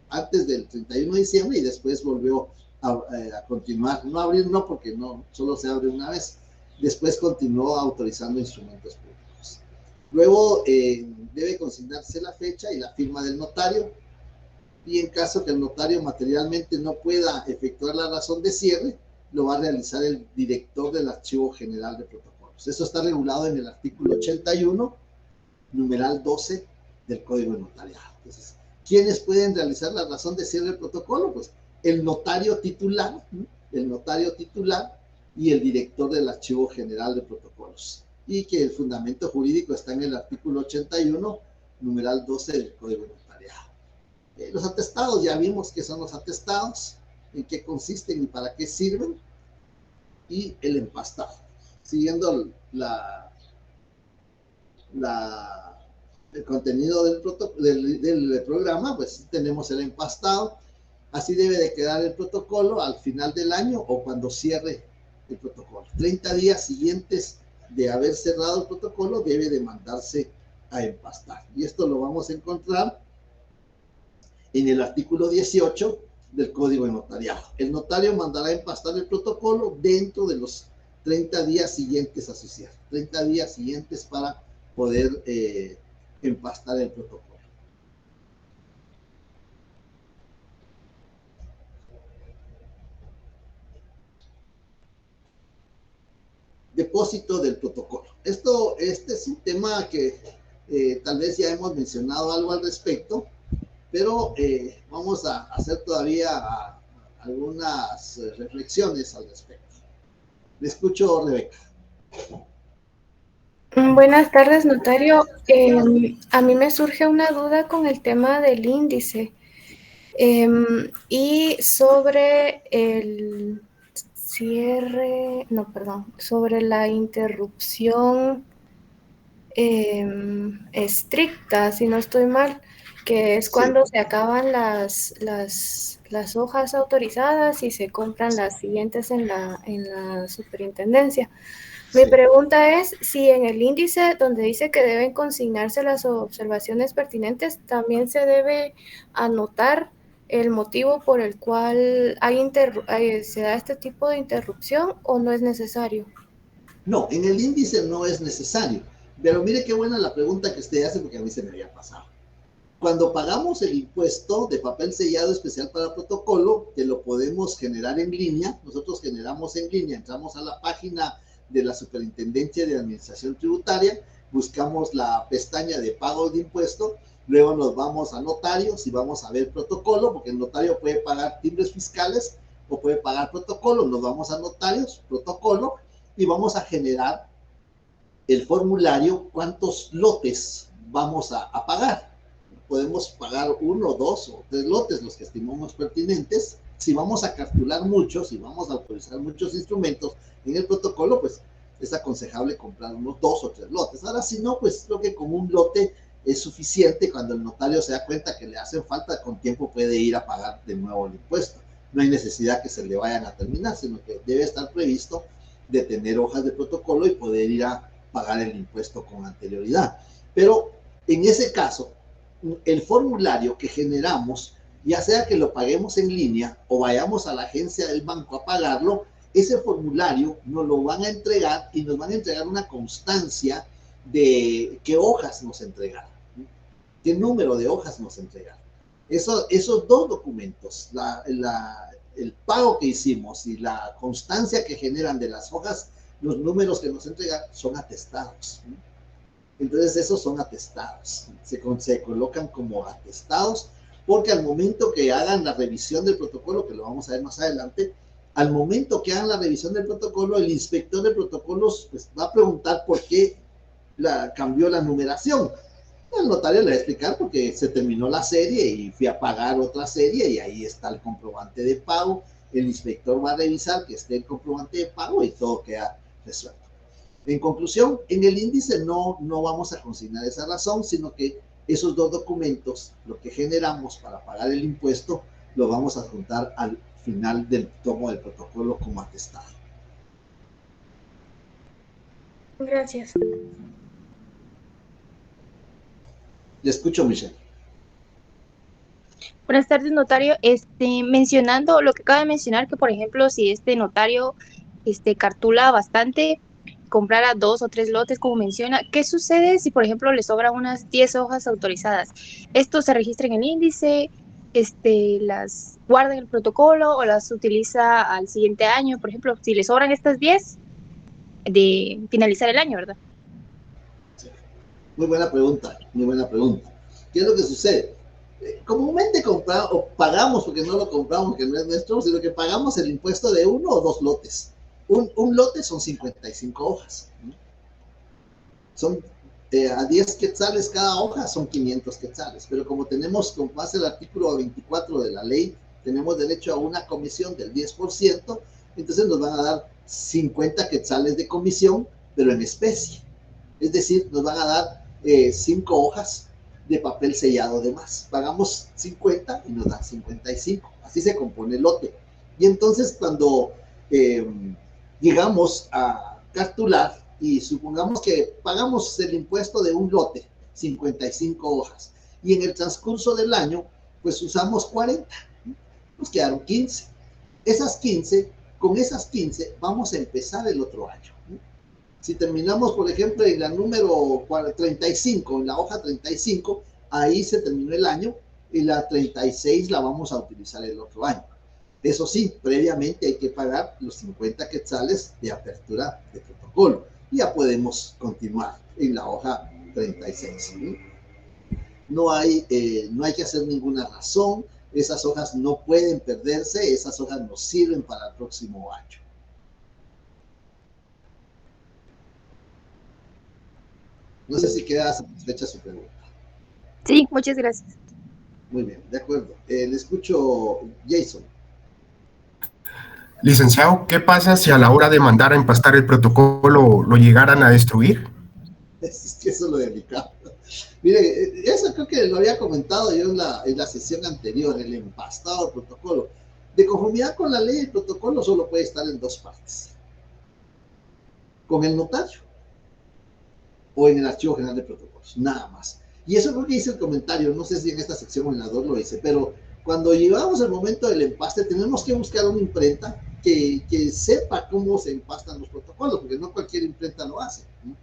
Speaker 1: antes del 31 de diciembre y después volvió a continuar, no abrir, no, porque no, solo se abre una vez, después continuó autorizando instrumentos públicos. Luego debe consignarse la fecha y la firma del notario, y en caso que el notario materialmente no pueda efectuar la razón de cierre, lo va a realizar el director del Archivo General de Protocolos. Eso está regulado en el artículo 81, numeral 12 del Código de Notariado. Entonces, ¿quiénes pueden realizar la razón de cierre del protocolo? Pues el notario titular y el director del Archivo General de Protocolos. Y que el fundamento jurídico está en el artículo 81, numeral 12 del Código de Notariado. Los atestados, ya vimos qué son los atestados, en qué consisten y para qué sirven. Y el empastado. Siguiendo el contenido del programa, pues tenemos el empastado. Así debe de quedar el protocolo al final del año o cuando cierre el protocolo. 30 días siguientes de haber cerrado el protocolo debe de mandarse a empastar. Y esto lo vamos a encontrar en el artículo 18 del Código de Notariado. El notario mandará a empastar el protocolo dentro de los 30 días siguientes a su cierre. 30 días siguientes para poder empastar el protocolo. Depósito del protocolo. Este es un tema que tal vez ya hemos mencionado algo al respecto, pero vamos a hacer todavía algunas reflexiones al respecto. Le escucho, Rebeca.
Speaker 2: Buenas tardes, notario. A mí me surge una duda con el tema del índice y sobre el cierre, no, perdón, sobre la interrupción estricta, si no estoy mal, que es cuando se acaban las hojas autorizadas y se compran las siguientes en la superintendencia. Mi pregunta es si en el índice donde dice que deben consignarse las observaciones pertinentes, también se debe anotar el motivo por el cual se da este tipo de interrupción o no es necesario.
Speaker 1: No, en el índice no es necesario. Pero mire qué buena la pregunta que usted hace porque a mí se me había pasado. Cuando pagamos el impuesto de papel sellado especial para protocolo, que lo podemos generar en línea, nosotros generamos en línea, entramos a la página de la Superintendencia de Administración Tributaria, buscamos la pestaña de pago de impuesto, luego nos vamos a notarios y vamos a ver protocolo, porque el notario puede pagar timbres fiscales o puede pagar protocolo, nos vamos a notarios, protocolo, y vamos a generar el formulario, cuántos lotes vamos a pagar. Podemos pagar 1, 2 o 3 lotes, los que estimamos pertinentes. Si vamos a calcular muchos, si vamos a autorizar muchos instrumentos en el protocolo, pues es aconsejable comprar unos 2 o 3 lotes. Ahora, si no, pues creo que con un lote es suficiente. Cuando el notario se da cuenta que le hacen falta, con tiempo puede ir a pagar de nuevo el impuesto. No hay necesidad que se le vayan a terminar, sino que debe estar previsto de tener hojas de protocolo y poder ir a pagar el impuesto con anterioridad. Pero en ese caso, el formulario que generamos, ya sea que lo paguemos en línea o vayamos a la agencia del banco a pagarlo, ese formulario nos lo van a entregar y nos van a entregar una constancia de qué hojas nos entregaron, qué número de hojas nos entregaron. Esos dos documentos, el pago que hicimos y la constancia que generan de las hojas, los números que nos entregan son atestados. Entonces esos son atestados, se colocan como atestados porque al momento que hagan la revisión del protocolo, que lo vamos a ver más adelante, al momento que hagan la revisión del protocolo, el inspector de protocolos pues, va a preguntar por qué cambió la numeración. El notario le va a explicar porque se terminó la serie y fui a pagar otra serie y ahí está el comprobante de pago. El inspector va a revisar que esté el comprobante de pago y todo queda resuelto. En conclusión, en el índice no vamos a consignar esa razón, sino que esos dos documentos, lo que generamos para pagar el impuesto, lo vamos a juntar al final del tomo del protocolo como atestado.
Speaker 2: Gracias.
Speaker 1: Le escucho, Michelle.
Speaker 3: Buenas tardes, notario. Mencionando lo que acaba de mencionar, que por ejemplo, si este notario cartula bastante, comprara 2 o 3 lotes, como menciona, ¿qué sucede si, por ejemplo, le sobran unas 10 hojas autorizadas? ¿Esto se registra en el índice? ¿Las guarda en el protocolo o las utiliza al siguiente año? Por ejemplo, si le sobran estas 10 de finalizar el año, ¿verdad?
Speaker 1: Sí. Muy buena pregunta, muy buena pregunta. ¿Qué es lo que sucede? Comúnmente pagamos, porque no lo compramos, porque no es nuestro, sino que pagamos el impuesto de 1 o 2 lotes. Un lote son 55 hojas. Son a 10 quetzales cada hoja, son 500 quetzales. Pero como tenemos, con base el artículo 24 de la ley, tenemos derecho a una comisión del 10%, entonces nos van a dar 50 quetzales de comisión, pero en especie. Es decir, nos van a dar 5 hojas de papel sellado de más. Pagamos 50 y nos dan 55. Así se compone el lote. Y entonces cuando llegamos a cartular y supongamos que pagamos el impuesto de un lote, 55 hojas, y en el transcurso del año, pues usamos 40, nos quedaron 15. Con esas 15 vamos a empezar el otro año. Si terminamos, por ejemplo, en la número 35, en la hoja 35, ahí se terminó el año y la 36 la vamos a utilizar el otro año. Eso sí, previamente hay que pagar los 50 quetzales de apertura de protocolo. Y ya podemos continuar en la hoja 36. No hay que hacer ninguna razón. Esas hojas no pueden perderse. Esas hojas nos sirven para el próximo año. No sé si queda satisfecha su pregunta.
Speaker 3: Sí, muchas gracias.
Speaker 1: Muy bien, de acuerdo. Le escucho, Jason.
Speaker 4: Licenciado, ¿qué pasa si a la hora de mandar a empastar el protocolo lo llegaran a destruir?
Speaker 1: Es que eso es lo delicado. Mire, eso creo que lo había comentado yo en la sesión anterior, el empastado del protocolo. De conformidad con la ley, el protocolo solo puede estar en 2 partes. Con el notario o en el Archivo General de Protocolos, nada más. Y eso creo que dice el comentario, no sé si en esta sección o en la 2 lo dice, pero cuando llegamos al momento del empaste, tenemos que buscar una imprenta que sepa cómo se empastan los protocolos, porque no cualquier imprenta lo hace, ¿no?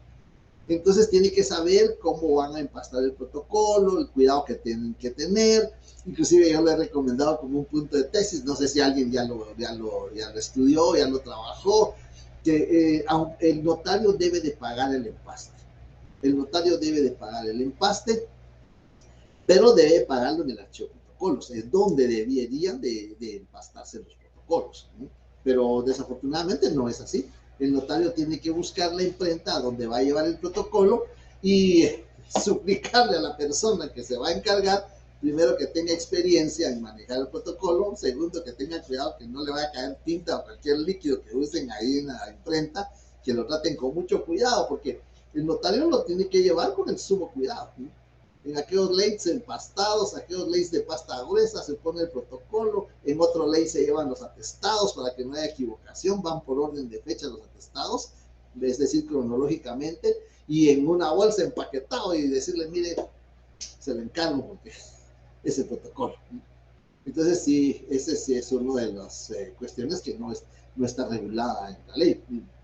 Speaker 1: Entonces tiene que saber cómo van a empastar el protocolo, el cuidado que tienen que tener. Inclusive yo le he recomendado como un punto de tesis, no sé si alguien ya lo estudió, ya lo trabajó, que el notario debe de pagar el empaste. El notario debe de pagar el empaste, pero debe pagarlo en el archivo de protocolos, es donde deberían de empastarse los protocolos, ¿no? Pero desafortunadamente no es así. El notario tiene que buscar la imprenta donde va a llevar el protocolo y suplicarle a la persona que se va a encargar, primero, que tenga experiencia en manejar el protocolo, segundo, que tenga cuidado que no le vaya a caer tinta o cualquier líquido que usen ahí en la imprenta, que lo traten con mucho cuidado, porque el notario lo tiene que llevar con el sumo cuidado, ¿no? En aquellos leyes empastados, aquellos leyes de pasta gruesa, se pone el protocolo. En otro ley se llevan los atestados para que no haya equivocación. Van por orden de fecha los atestados, es decir, cronológicamente. Y en una bolsa empaquetado y decirle, mire, se lo encargo porque es el protocolo. Entonces, sí, ese sí es una de las cuestiones que no está regulada en la ley.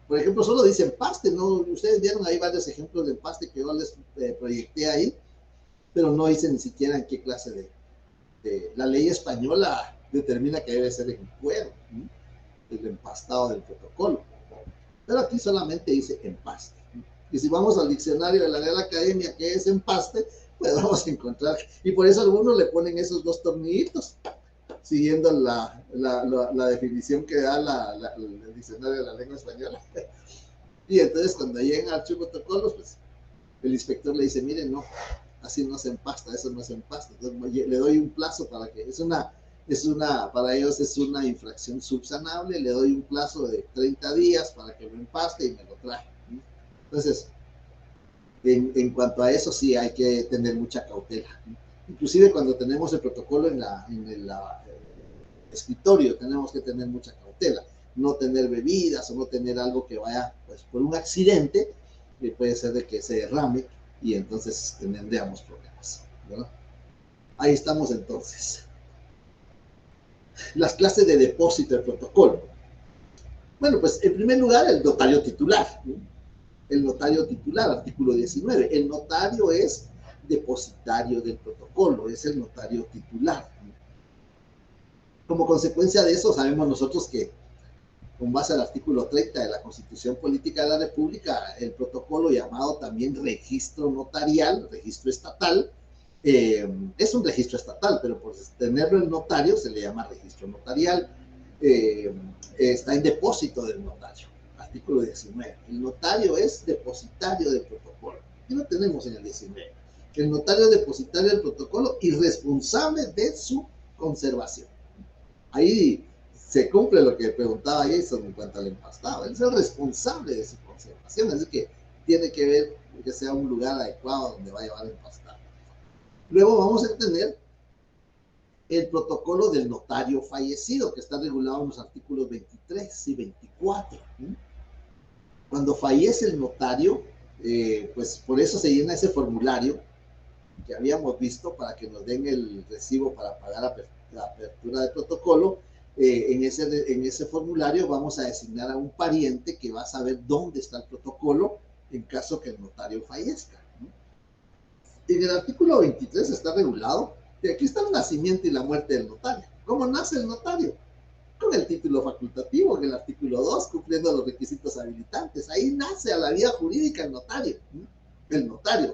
Speaker 1: Por ejemplo, solo dice empaste, ¿no? Ustedes vieron ahí varios ejemplos de empaste que yo les proyecté ahí, pero no dice ni siquiera en qué clase de la ley española determina que debe ser en cuero, ¿no? El empastado del protocolo. Pero aquí solamente dice empaste. Y si vamos al diccionario de la Real Academia, que es empaste, pues vamos a encontrar, y por eso algunos le ponen esos dos tornillitos, siguiendo la definición que da el diccionario de la lengua española. Y entonces cuando llegan al archivo protocolos, pues el inspector le dice, miren, no, así no se empasta, eso no se empasta. Entonces le doy un plazo para que, para ellos es una infracción subsanable, le doy un plazo de 30 días para que lo empaste y me lo trae. Entonces, en cuanto a eso sí hay que tener mucha cautela. Inclusive cuando tenemos el protocolo en el escritorio, tenemos que tener mucha cautela. No tener bebidas o no tener algo que vaya, pues por un accidente, puede ser de que se derrame y entonces tendríamos problemas, ¿verdad? Ahí estamos entonces. Las clases de depósito del protocolo. Bueno, pues en primer lugar el notario titular, ¿no? El notario titular, artículo 19. El notario es depositario del protocolo, es el notario titular. Como consecuencia de eso, sabemos nosotros que, con base al artículo 30 de la Constitución Política de la República, el protocolo llamado también registro notarial, registro estatal, es un registro estatal, pero por tenerlo el notario se le llama registro notarial, está en depósito del notario. Artículo 19. El notario es depositario del protocolo. ¿Qué lo tenemos en el 19? El notario es depositario del protocolo y responsable de su conservación. Ahí se cumple lo que preguntaba Jason en cuanto al empastado. Él es el responsable de su conservación, así que tiene que ver que sea un lugar adecuado donde va a llevar el empastado. Luego vamos a tener el protocolo del notario fallecido, que está regulado en los artículos 23 y 24. Cuando fallece el notario, pues por eso se llena ese formulario que habíamos visto para que nos den el recibo para pagar la apertura del protocolo. En ese formulario vamos a designar a un pariente que va a saber dónde está el protocolo en caso que el notario fallezca. En el artículo 23 está regulado que aquí está el nacimiento y la muerte del notario. ¿Cómo nace el notario? Con el título facultativo en el artículo 2, cumpliendo los requisitos habilitantes. Ahí nace a la vida jurídica el notario. El notario,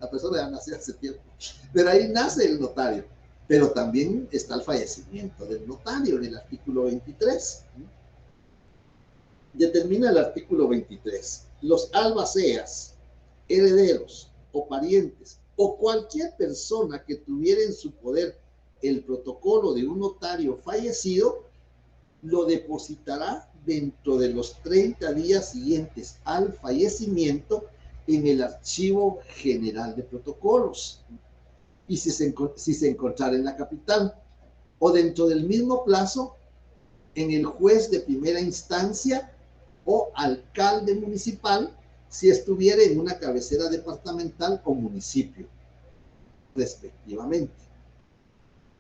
Speaker 1: la persona ya nació hace tiempo, pero ahí nace el notario. Pero también está el fallecimiento del notario en el artículo 23. Determina el artículo 23. Los albaceas, herederos o parientes o cualquier persona que tuviera en su poder el protocolo de un notario fallecido, lo depositará dentro de los 30 días siguientes al fallecimiento en el Archivo General de Protocolos. Y si se encontrara en la capital, o dentro del mismo plazo, en el juez de primera instancia o alcalde municipal, si estuviera en una cabecera departamental o municipio, respectivamente.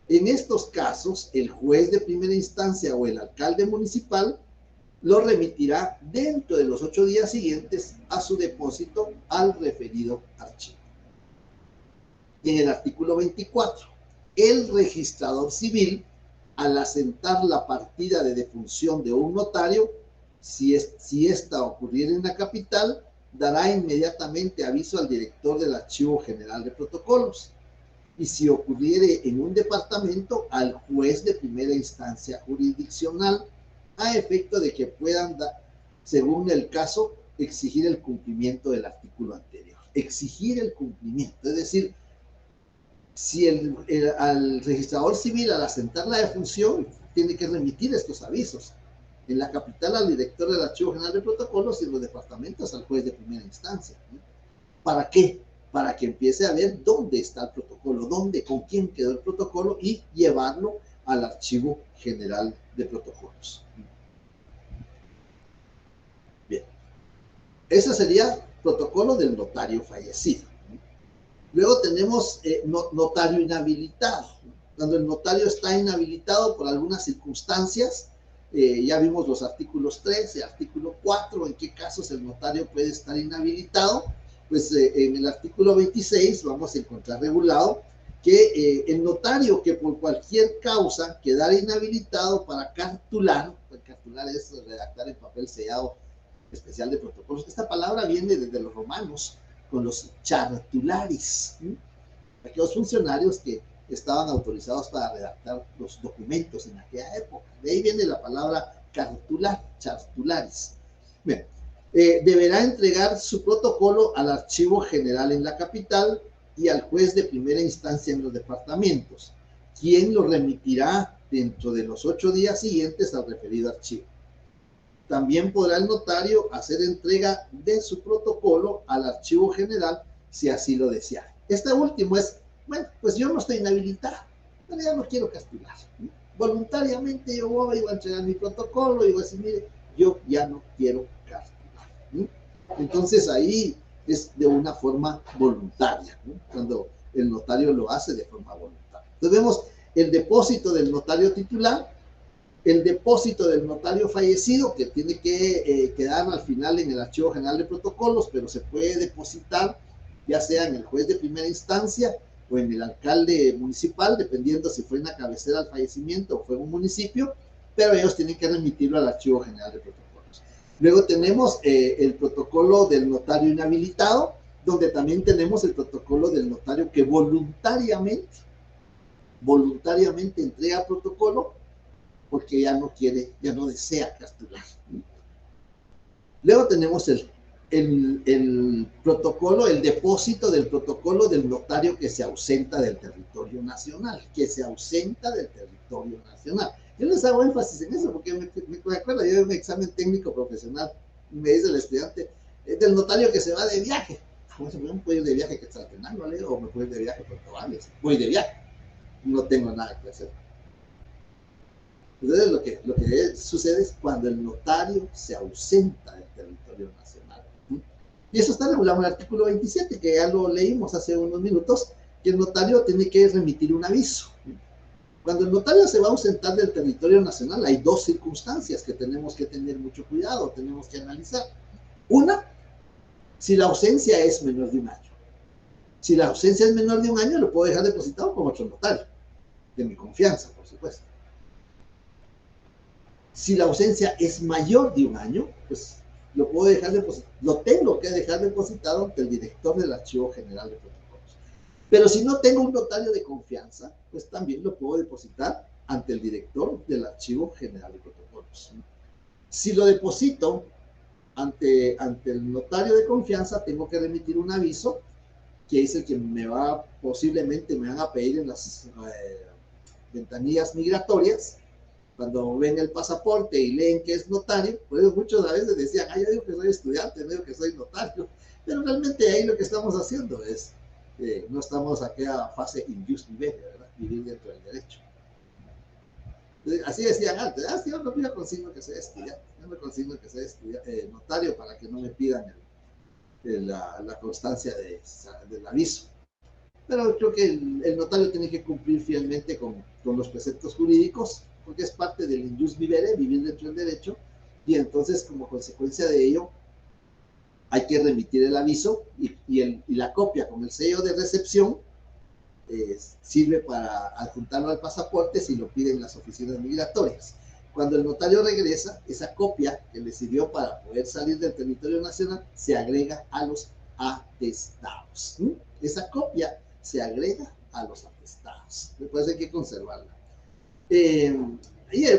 Speaker 1: En estos casos, el juez de primera instancia o el alcalde municipal lo remitirá dentro de los 8 días siguientes a su depósito al referido archivo. Y en el artículo 24, el registrador civil, al asentar la partida de defunción de un notario, si esta ocurriera en la capital, dará inmediatamente aviso al director del Archivo General de Protocolos. Y si ocurriere en un departamento, al juez de primera instancia jurisdiccional, a efecto de que puedan, según el caso, exigir el cumplimiento del artículo anterior. Exigir el cumplimiento, es decir, si al registrador civil, al asentar la defunción, tiene que remitir estos avisos. En la capital, al director del Archivo General de Protocolos, y en los departamentos, al juez de primera instancia. ¿Para qué? Para que empiece a ver dónde está el protocolo, con quién quedó el protocolo y llevarlo al Archivo General de Protocolos. Bien. Ese sería protocolo del notario fallecido. Luego tenemos notario inhabilitado. Cuando el notario está inhabilitado por algunas circunstancias, ya vimos los artículos 3 y artículo 4, en qué casos el notario puede estar inhabilitado. Pues en el artículo 26 vamos a encontrar regulado que el notario que por cualquier causa quedara inhabilitado para cartular, pues cartular es redactar en papel sellado especial de protocolos. Esta palabra viene desde los romanos con los chartularis. aquellos funcionarios que estaban autorizados para redactar los documentos en aquella época. De ahí viene la palabra cartular, chartularis. Bien, deberá entregar su protocolo al archivo general en la capital y al juez de primera instancia en los departamentos, quien lo remitirá dentro de los 8 días siguientes al referido archivo. También podrá el notario hacer entrega de su protocolo al archivo general si así lo desea. Este último es, bueno, pues yo no estoy inhabilitado, pero ya no quiero castigar. Voluntariamente yo voy a entregar mi protocolo y voy a decir, mire, yo ya no quiero castigar. Entonces ahí es de una forma voluntaria, ¿no? Cuando el notario lo hace de forma voluntaria. Entonces vemos el depósito del notario titular, el depósito del notario fallecido, que tiene que quedar al final en el Archivo General de Protocolos, pero se puede depositar ya sea en el juez de primera instancia o en el alcalde municipal, dependiendo si fue en la cabecera al fallecimiento o fue en un municipio, pero ellos tienen que remitirlo al Archivo General de Protocolos. Luego tenemos el protocolo del notario inhabilitado, donde también tenemos el protocolo del notario que voluntariamente entrega protocolo porque ya no quiere, ya no desea castigar. Luego tenemos el protocolo, el depósito del protocolo del notario que se ausenta del territorio nacional, Yo les hago énfasis en eso porque me acuerdo yo de un examen técnico profesional y me dice el estudiante, del notario que se va de viaje. ¿Cómo se puede ir de viaje que Quetzaltenango, o me puedo ir de viaje a Puerto Valles? Voy de viaje, no tengo nada que hacer. Entonces lo que sucede es cuando el notario se ausenta del territorio nacional. Y eso está regulado en el artículo 27, que ya lo leímos hace unos minutos, que el notario tiene que remitir un aviso. Cuando el notario se va a ausentar del territorio nacional, hay 2 circunstancias que tenemos que tener mucho cuidado, tenemos que analizar. Una, si la ausencia es menor de 1 año. Si la ausencia es menor de 1 año, lo puedo dejar depositado con otro notario, de mi confianza, por supuesto. Si la ausencia es mayor de 1 año, pues lo puedo dejar depositado, lo tengo que dejar depositado ante el director del Archivo General de Protocolos. Pero si no tengo un notario de confianza, pues también lo puedo depositar ante el director del Archivo General de Protocolos. Si lo deposito ante el notario de confianza, tengo que remitir un aviso, que es el que posiblemente me van a pedir en las ventanillas migratorias. Cuando ven el pasaporte y leen que es notario, pues muchos a veces decían, yo digo que soy estudiante, no digo que soy notario, pero realmente ahí lo que estamos haciendo es, no estamos aquí a fase in jus vivere, ¿verdad? Vivir dentro del derecho. Entonces, así decían antes, sí, yo no me consigno que sea estudiante, yo me consigno que sea notario para que no me pidan la constancia del aviso. Pero creo que el notario tiene que cumplir fielmente con los preceptos jurídicos, porque es parte del in jus vivere, vivir dentro del derecho, y entonces como consecuencia de ello hay que remitir el aviso y la copia con el sello de recepción sirve para adjuntarlo al pasaporte si lo piden las oficinas migratorias. Cuando el notario regresa, esa copia que le sirvió para poder salir del territorio nacional se agrega a los atestados. Esa copia se agrega a los atestados. Después hay que conservarla. Y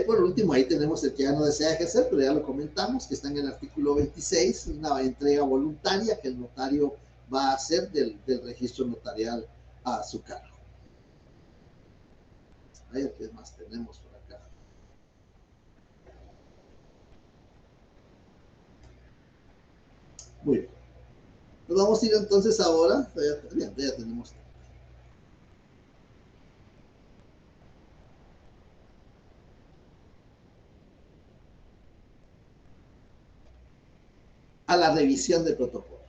Speaker 1: por último, ahí tenemos el que ya no desea ejercer, pero ya lo comentamos, que está en el artículo 26, una entrega voluntaria que el notario va a hacer del registro notarial a su cargo. A ver qué más tenemos por acá. Muy bien. Nos vamos a ir entonces ahora, ya tenemos a la revisión del protocolo.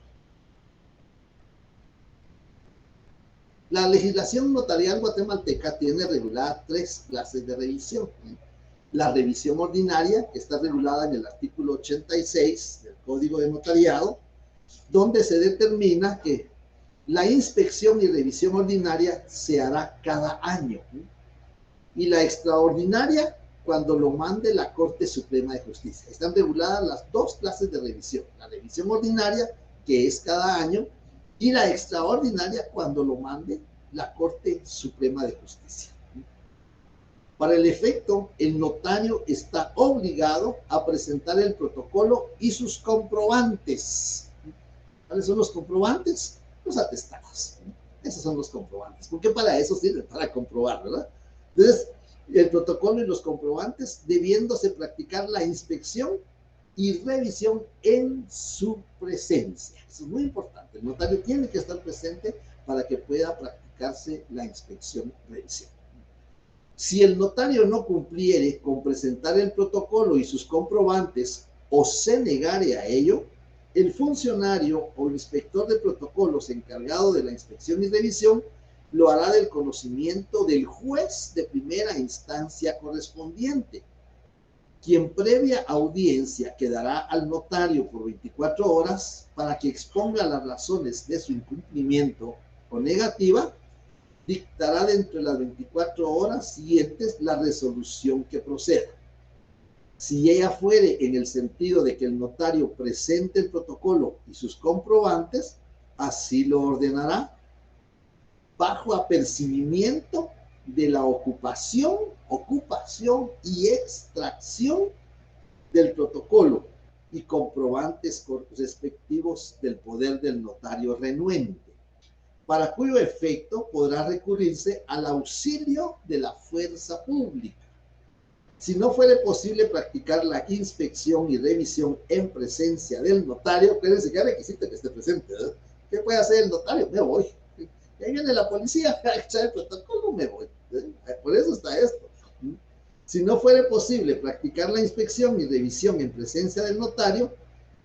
Speaker 1: La legislación notarial guatemalteca tiene reguladas 3 clases de revisión. La revisión ordinaria, que está regulada en el artículo 86 del Código de Notariado, donde se determina que la inspección y revisión ordinaria se hará cada año. Y la extraordinaria, cuando lo mande la Corte Suprema de Justicia. Están reguladas las 2 clases de revisión. La revisión ordinaria, que es cada año, y la extraordinaria cuando lo mande la Corte Suprema de Justicia. Para el efecto, el notario está obligado a presentar el protocolo y sus comprobantes. ¿Cuáles son los comprobantes? Los atestados. Esos son los comprobantes, porque para eso sirve, para comprobar, ¿verdad? Entonces, el protocolo y los comprobantes debiéndose practicar la inspección y revisión en su presencia. Eso es muy importante. El notario tiene que estar presente para que pueda practicarse la inspección y revisión. Si el notario no cumpliere con presentar el protocolo y sus comprobantes o se negare a ello, el funcionario o inspector de protocolos encargado de la inspección y revisión lo hará del conocimiento del juez de primera instancia correspondiente, quien previa audiencia quedará al notario por 24 horas para que exponga las razones de su incumplimiento o negativa, dictará dentro de las 24 horas siguientes la resolución que proceda. Si ella fuere en el sentido de que el notario presente el protocolo y sus comprobantes, así lo ordenará, bajo apercibimiento de la ocupación y extracción del protocolo y comprobantes respectivos del poder del notario renuente, para cuyo efecto podrá recurrirse al auxilio de la fuerza pública. Si no fuere posible practicar la inspección y revisión en presencia del notario, acuérdense que hay requisito que esté presente, ¿verdad? ¿Qué puede hacer el notario? Me voy. Y ahí viene la policía, el protocolo, me voy. Por eso está esto. Si no fuere posible practicar la inspección y revisión en presencia del notario,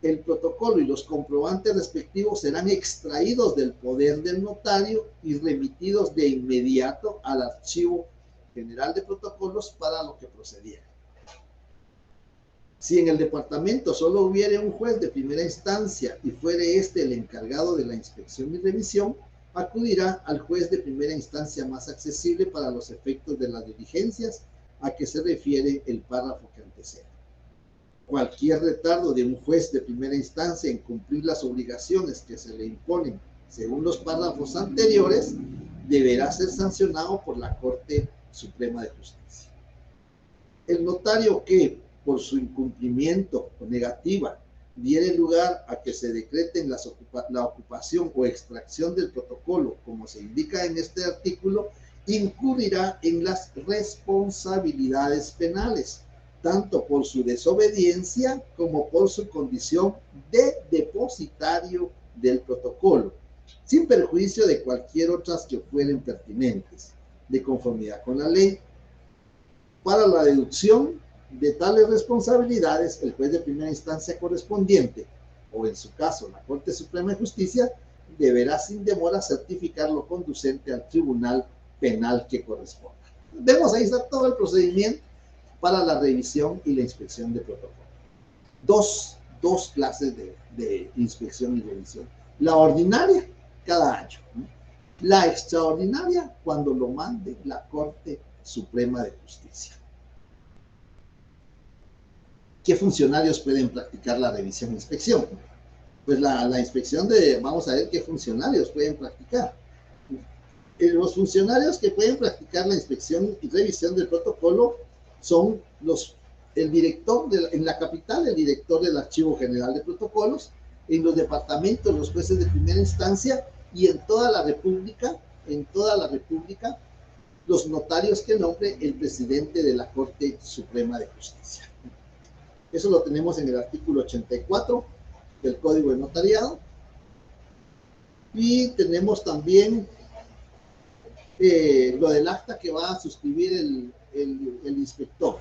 Speaker 1: el protocolo y los comprobantes respectivos serán extraídos del poder del notario y remitidos de inmediato al Archivo General de Protocolos para lo que procediera. Si en el departamento solo hubiere un juez de primera instancia y fuere este el encargado de la inspección y revisión, acudirá al juez de primera instancia más accesible para los efectos de las diligencias a que se refiere el párrafo que antecede. Cualquier retardo de un juez de primera instancia en cumplir las obligaciones que se le imponen según los párrafos anteriores deberá ser sancionado por la Corte Suprema de Justicia. El notario que, por su incumplimiento o negativa, diere lugar a que se decreten la ocupación o extracción del protocolo, como se indica en este artículo, incurrirá en las responsabilidades penales, tanto por su desobediencia como por su condición de depositario del protocolo, sin perjuicio de cualquier otras que fueren pertinentes, de conformidad con la ley. Para la deducción de tales responsabilidades, el juez de primera instancia correspondiente, o en su caso la Corte Suprema de Justicia, deberá sin demora certificar lo conducente al tribunal penal que corresponda. Vemos, ahí está todo el procedimiento para la revisión y la inspección de protocolo. Dos clases de inspección y revisión. La ordinaria, cada año. La extraordinaria, cuando lo mande la Corte Suprema de Justicia. ¿Qué funcionarios pueden practicar la revisión e inspección? Pues la inspección vamos a ver qué funcionarios pueden practicar. Los funcionarios que pueden practicar la inspección y revisión del protocolo son el director, en la capital, el director del Archivo General de Protocolos, en los departamentos, los jueces de primera instancia, y en toda la República, los notarios que nombre el presidente de la Corte Suprema de Justicia. Eso lo tenemos en el artículo 84 del Código de Notariado. Y tenemos también lo del acta que va a suscribir el inspector.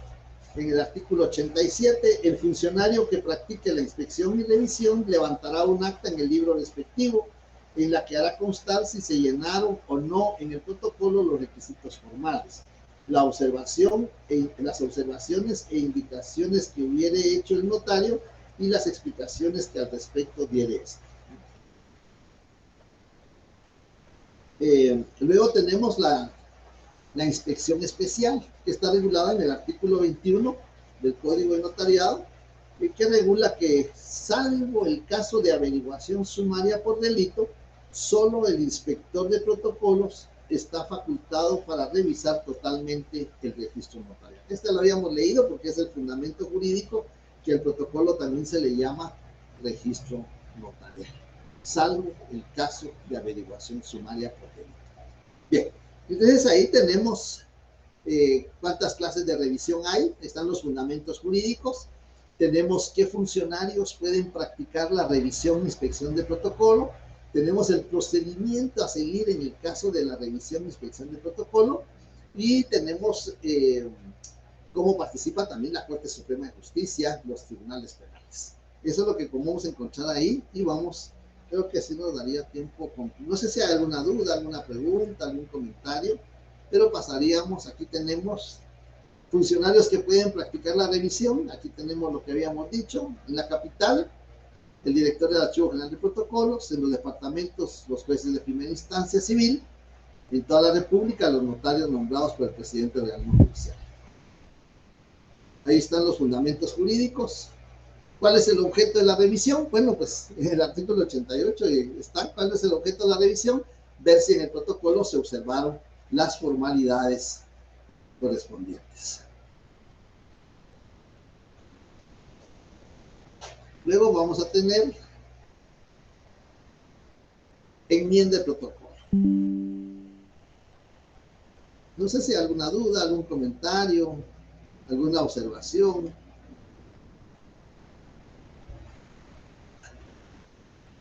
Speaker 1: En el artículo 87, el funcionario que practique la inspección y revisión levantará un acta en el libro respectivo, en la que hará constar si se llenaron o no en el protocolo los requisitos formales, las observaciones e indicaciones que hubiere hecho el notario y las explicaciones que al respecto diere este. Luego tenemos la inspección especial, que está regulada en el artículo 21 del Código de Notariado, que regula que, salvo el caso de averiguación sumaria por delito, solo el inspector de protocolos está facultado para revisar totalmente el registro notarial. Este lo habíamos leído porque es el fundamento jurídico, que el protocolo también se le llama registro notarial, salvo el caso de averiguación sumaria por delito. Bien, entonces ahí tenemos cuántas clases de revisión hay, están los fundamentos jurídicos, tenemos qué funcionarios pueden practicar la revisión e inspección de protocolo, tenemos el procedimiento a seguir en el caso de la revisión e inspección de protocolo, y tenemos cómo participa también la Corte Suprema de Justicia, los tribunales penales. Eso es lo que vamos a encontrar ahí, y vamos, creo que sí nos daría tiempo, no sé si hay alguna duda, alguna pregunta, algún comentario, pero pasaríamos. Aquí tenemos funcionarios que pueden practicar la revisión, aquí tenemos lo que habíamos dicho, en la capital, el director del Archivo General de Protocolos, en los departamentos, los jueces de primera instancia civil, en toda la República, los notarios nombrados por el presidente del órgano judicial. Ahí están los fundamentos jurídicos. ¿Cuál es el objeto de la revisión? Bueno, pues en el artículo 88 está. ¿Cuál es el objeto de la revisión? Ver si en el protocolo se observaron las formalidades correspondientes. Luego vamos a tener enmienda de protocolo. No sé si hay alguna duda, algún comentario, alguna observación.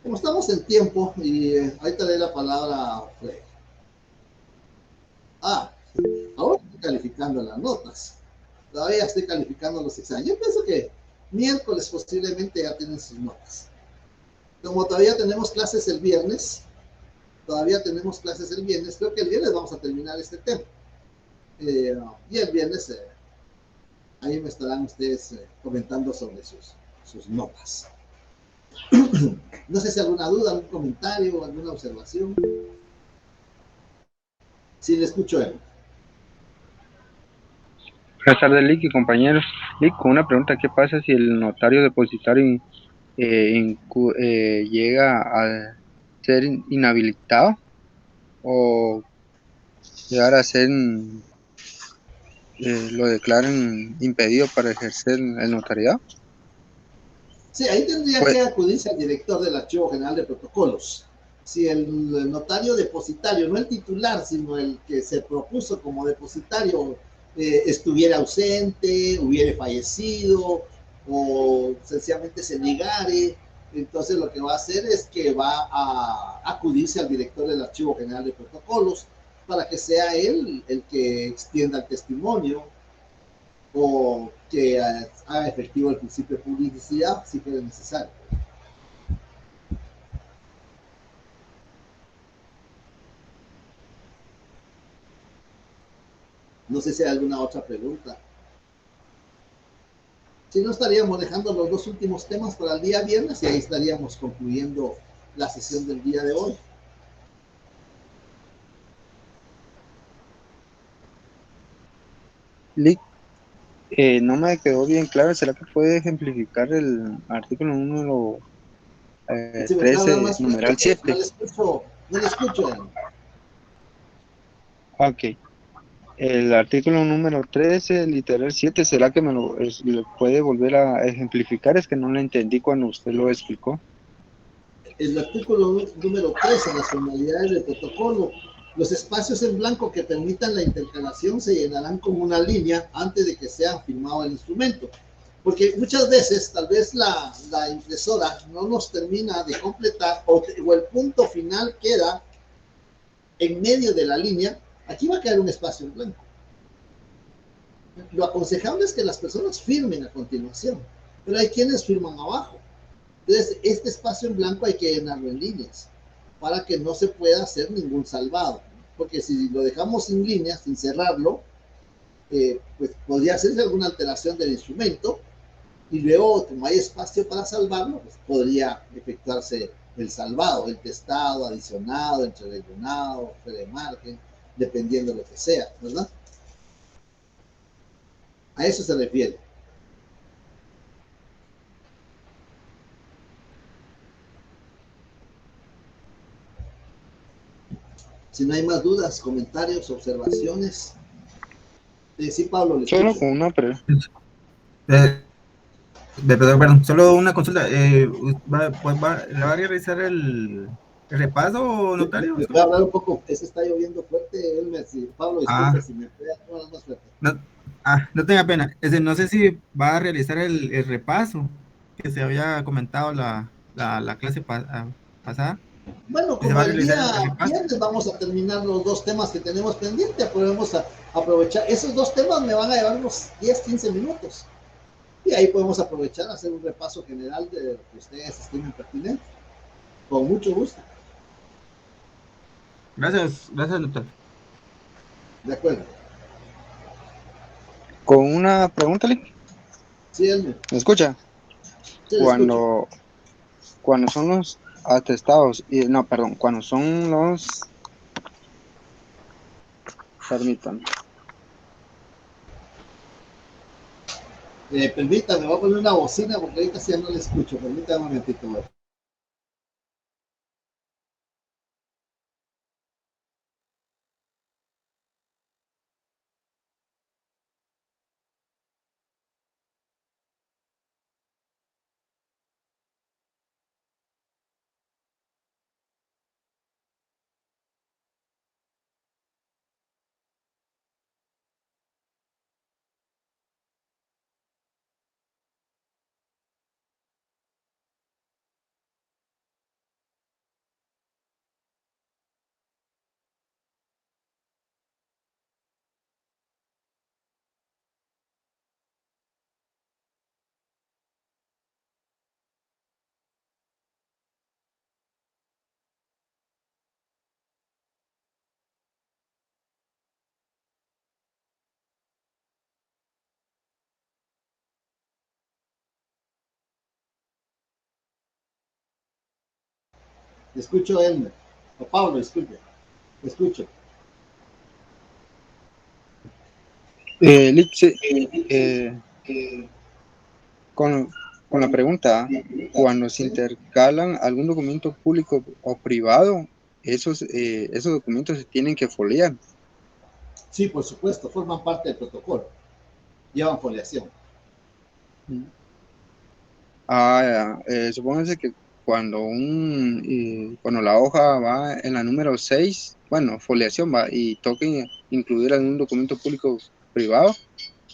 Speaker 1: Como estamos en tiempo, y ahorita le doy la palabra a Fred. Ahora estoy calificando las notas. Todavía estoy calificando los exámenes. Yo pienso que miércoles posiblemente ya tienen sus notas. Como todavía tenemos clases el viernes, creo que el viernes vamos a terminar este tema. Y el viernes ahí me estarán ustedes comentando sobre sus notas. No sé si alguna duda, algún comentario, alguna observación. Sí, le escucho a él.
Speaker 5: Buenas tardes, Lick y compañeros. Lick, con una pregunta: ¿qué pasa si el notario depositario llega a ser inhabilitado o llegar a ser, lo declaran impedido para ejercer el notariado?
Speaker 1: Sí, ahí tendría
Speaker 5: Pues,
Speaker 1: que acudirse al director del Archivo General de Protocolos. Si el notario depositario, no el titular, sino el que se propuso como depositario, estuviera ausente, hubiera fallecido o sencillamente se negare, entonces lo que va a hacer es que va a acudirse al director del Archivo General de Protocolos para que sea él el que extienda el testimonio o que haga efectivo el principio de publicidad si fuera necesario. No sé si hay alguna otra pregunta. Si no, estaríamos dejando los dos últimos temas para el día viernes y ahí estaríamos concluyendo la sesión del día de hoy.
Speaker 5: Lick, no me quedó bien claro. ¿Será que puede ejemplificar el artículo número
Speaker 1: Si me puede hablar
Speaker 5: 13,
Speaker 1: más fuerte,
Speaker 5: numeral 7?
Speaker 1: no le escucho.
Speaker 5: Ok. El artículo número 13, literal 7, ¿será que lo puede volver a ejemplificar? Es que no lo entendí cuando usted lo explicó.
Speaker 1: El artículo número 3, en las formalidades del protocolo, los espacios en blanco que permitan la intercalación se llenarán con una línea antes de que sea firmado el instrumento. Porque muchas veces tal vez la impresora no nos termina de completar o el punto final queda en medio de la línea. Aquí va a quedar un espacio en blanco. Lo aconsejable es que las personas firmen a continuación, pero hay quienes firman abajo. Entonces, este espacio en blanco hay que llenarlo en líneas para que no se pueda hacer ningún salvado. Porque si lo dejamos sin líneas, sin cerrarlo, pues podría hacerse alguna alteración del instrumento y luego, como hay espacio para salvarlo, pues podría efectuarse el salvado, el testado, adicionado, entrerellenado, fe de margen, dependiendo de lo que sea, ¿verdad? A eso se refiere. Si no hay más dudas, comentarios, observaciones. Sí, Pablo, le
Speaker 5: Solo
Speaker 1: escucho.
Speaker 5: con una pregunta.
Speaker 6: Perdón, solo una consulta. ¿Le va a realizar el repaso, notario?
Speaker 1: Me puede hablar un poco, es que está lloviendo fuerte, Elmer. Si, Pablo, disculpe
Speaker 6: Ah,
Speaker 1: si me puede hablar más fuerte.
Speaker 6: no, no tenga pena. No sé si va a realizar el repaso que se había comentado la clase pasada.
Speaker 1: Bueno,
Speaker 6: Si se
Speaker 1: como
Speaker 6: va a
Speaker 1: el
Speaker 6: realizar el
Speaker 1: día
Speaker 6: repaso.
Speaker 1: viernes vamos a terminar los dos temas que tenemos pendientes, podemos aprovechar. Esos dos temas me van a llevar unos 10, 15 minutos. Y ahí podemos aprovechar, hacer un repaso general de lo que ustedes estimen pertinente. Con mucho gusto.
Speaker 6: Gracias, notario.
Speaker 1: De acuerdo.
Speaker 5: Con una pregunta, Lick.
Speaker 1: Sí, Elmer.
Speaker 5: ¿Me escucha?
Speaker 1: Sí, le escucho.
Speaker 5: Cuando son los atestados, y no, perdón, cuando son los, permítanme,
Speaker 1: Permítame, voy a poner una bocina porque ahorita sí ya no le escucho. Permítame un momentito. Güey. Escucho, Elmer. O Pablo, disculpe. Escucho.
Speaker 5: Lick, sí, eh, con la pregunta, cuando se intercalan algún documento público o privado, esos documentos se tienen que foliar.
Speaker 1: Sí, por supuesto, forman parte del protocolo. Llevan foliación.
Speaker 5: Supóngase que cuando la hoja va en la número 6, bueno, foliación va, y toquen incluir algún documento público privado,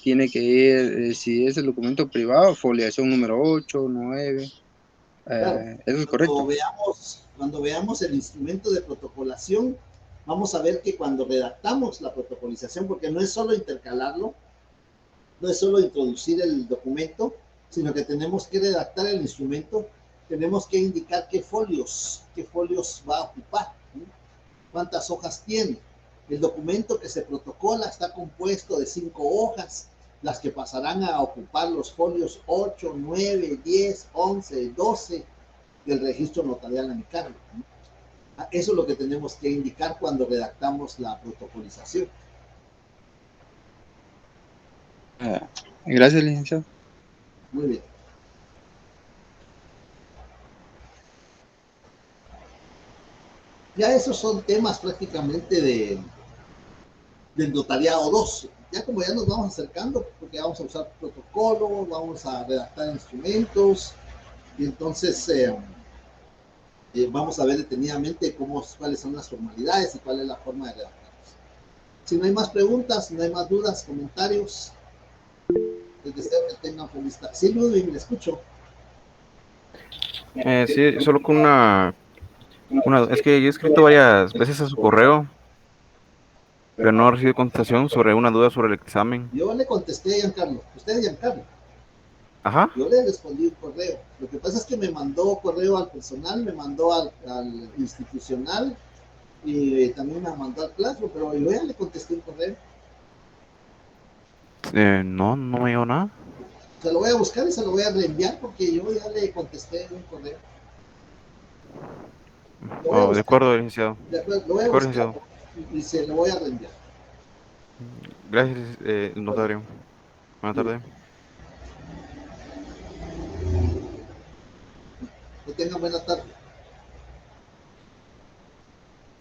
Speaker 5: tiene que ir, si es el documento privado, foliación número 8, 9,
Speaker 1: Claro,
Speaker 5: eso es correcto.
Speaker 1: cuando veamos el instrumento de protocolación, vamos a ver que cuando redactamos la protocolización, porque no es solo intercalarlo, no es solo introducir el documento, sino que tenemos que redactar el instrumento, tenemos que indicar qué folios va a ocupar, ¿sí? Cuántas hojas tiene. El documento que se protocola está compuesto de 5 hojas, las que pasarán a ocupar los folios 8, 9, 10, 11, 12 del registro notarial a mi cargo. Eso es lo que tenemos que indicar cuando redactamos la protocolización.
Speaker 5: Gracias, licenciado.
Speaker 1: Muy bien. Ya esos son temas prácticamente del notariado 2. Ya como ya nos vamos acercando, porque vamos a usar protocolos, vamos a redactar instrumentos, y entonces vamos a ver detenidamente cuáles son las formalidades y cuál es la forma de redactarlos. Si no hay más preguntas, no hay más dudas, comentarios, les deseo que tengan feliz tarde. Sí, Ludwig, le escucho.
Speaker 7: Sí, solo con es que yo he escrito varias veces a su correo, pero no he recibido contestación sobre una duda sobre el examen.
Speaker 1: Yo le contesté a Giancarlo, usted es Giancarlo.
Speaker 7: Ajá.
Speaker 1: Yo le respondí un correo. Lo que pasa es que me mandó correo al personal, me mandó al institucional y también me mandó al Classroom, pero yo ya le contesté un correo.
Speaker 7: No me llegó nada.
Speaker 1: Se lo voy a buscar y se lo voy a reenviar porque yo ya le contesté un correo. Lo voy a
Speaker 7: Oh, de
Speaker 1: buscar,
Speaker 7: acuerdo, licenciado.
Speaker 1: de acuerdo, lo voy
Speaker 7: De
Speaker 1: a
Speaker 7: acuerdo,
Speaker 1: buscar
Speaker 7: licenciado.
Speaker 1: y se lo voy a reenviar.
Speaker 7: Gracias,
Speaker 1: Bueno,
Speaker 7: notario. Buenas
Speaker 1: muy bien.
Speaker 7: tardes.
Speaker 1: Que tengan buena tarde.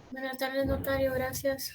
Speaker 2: Buenas tardes, notario, gracias.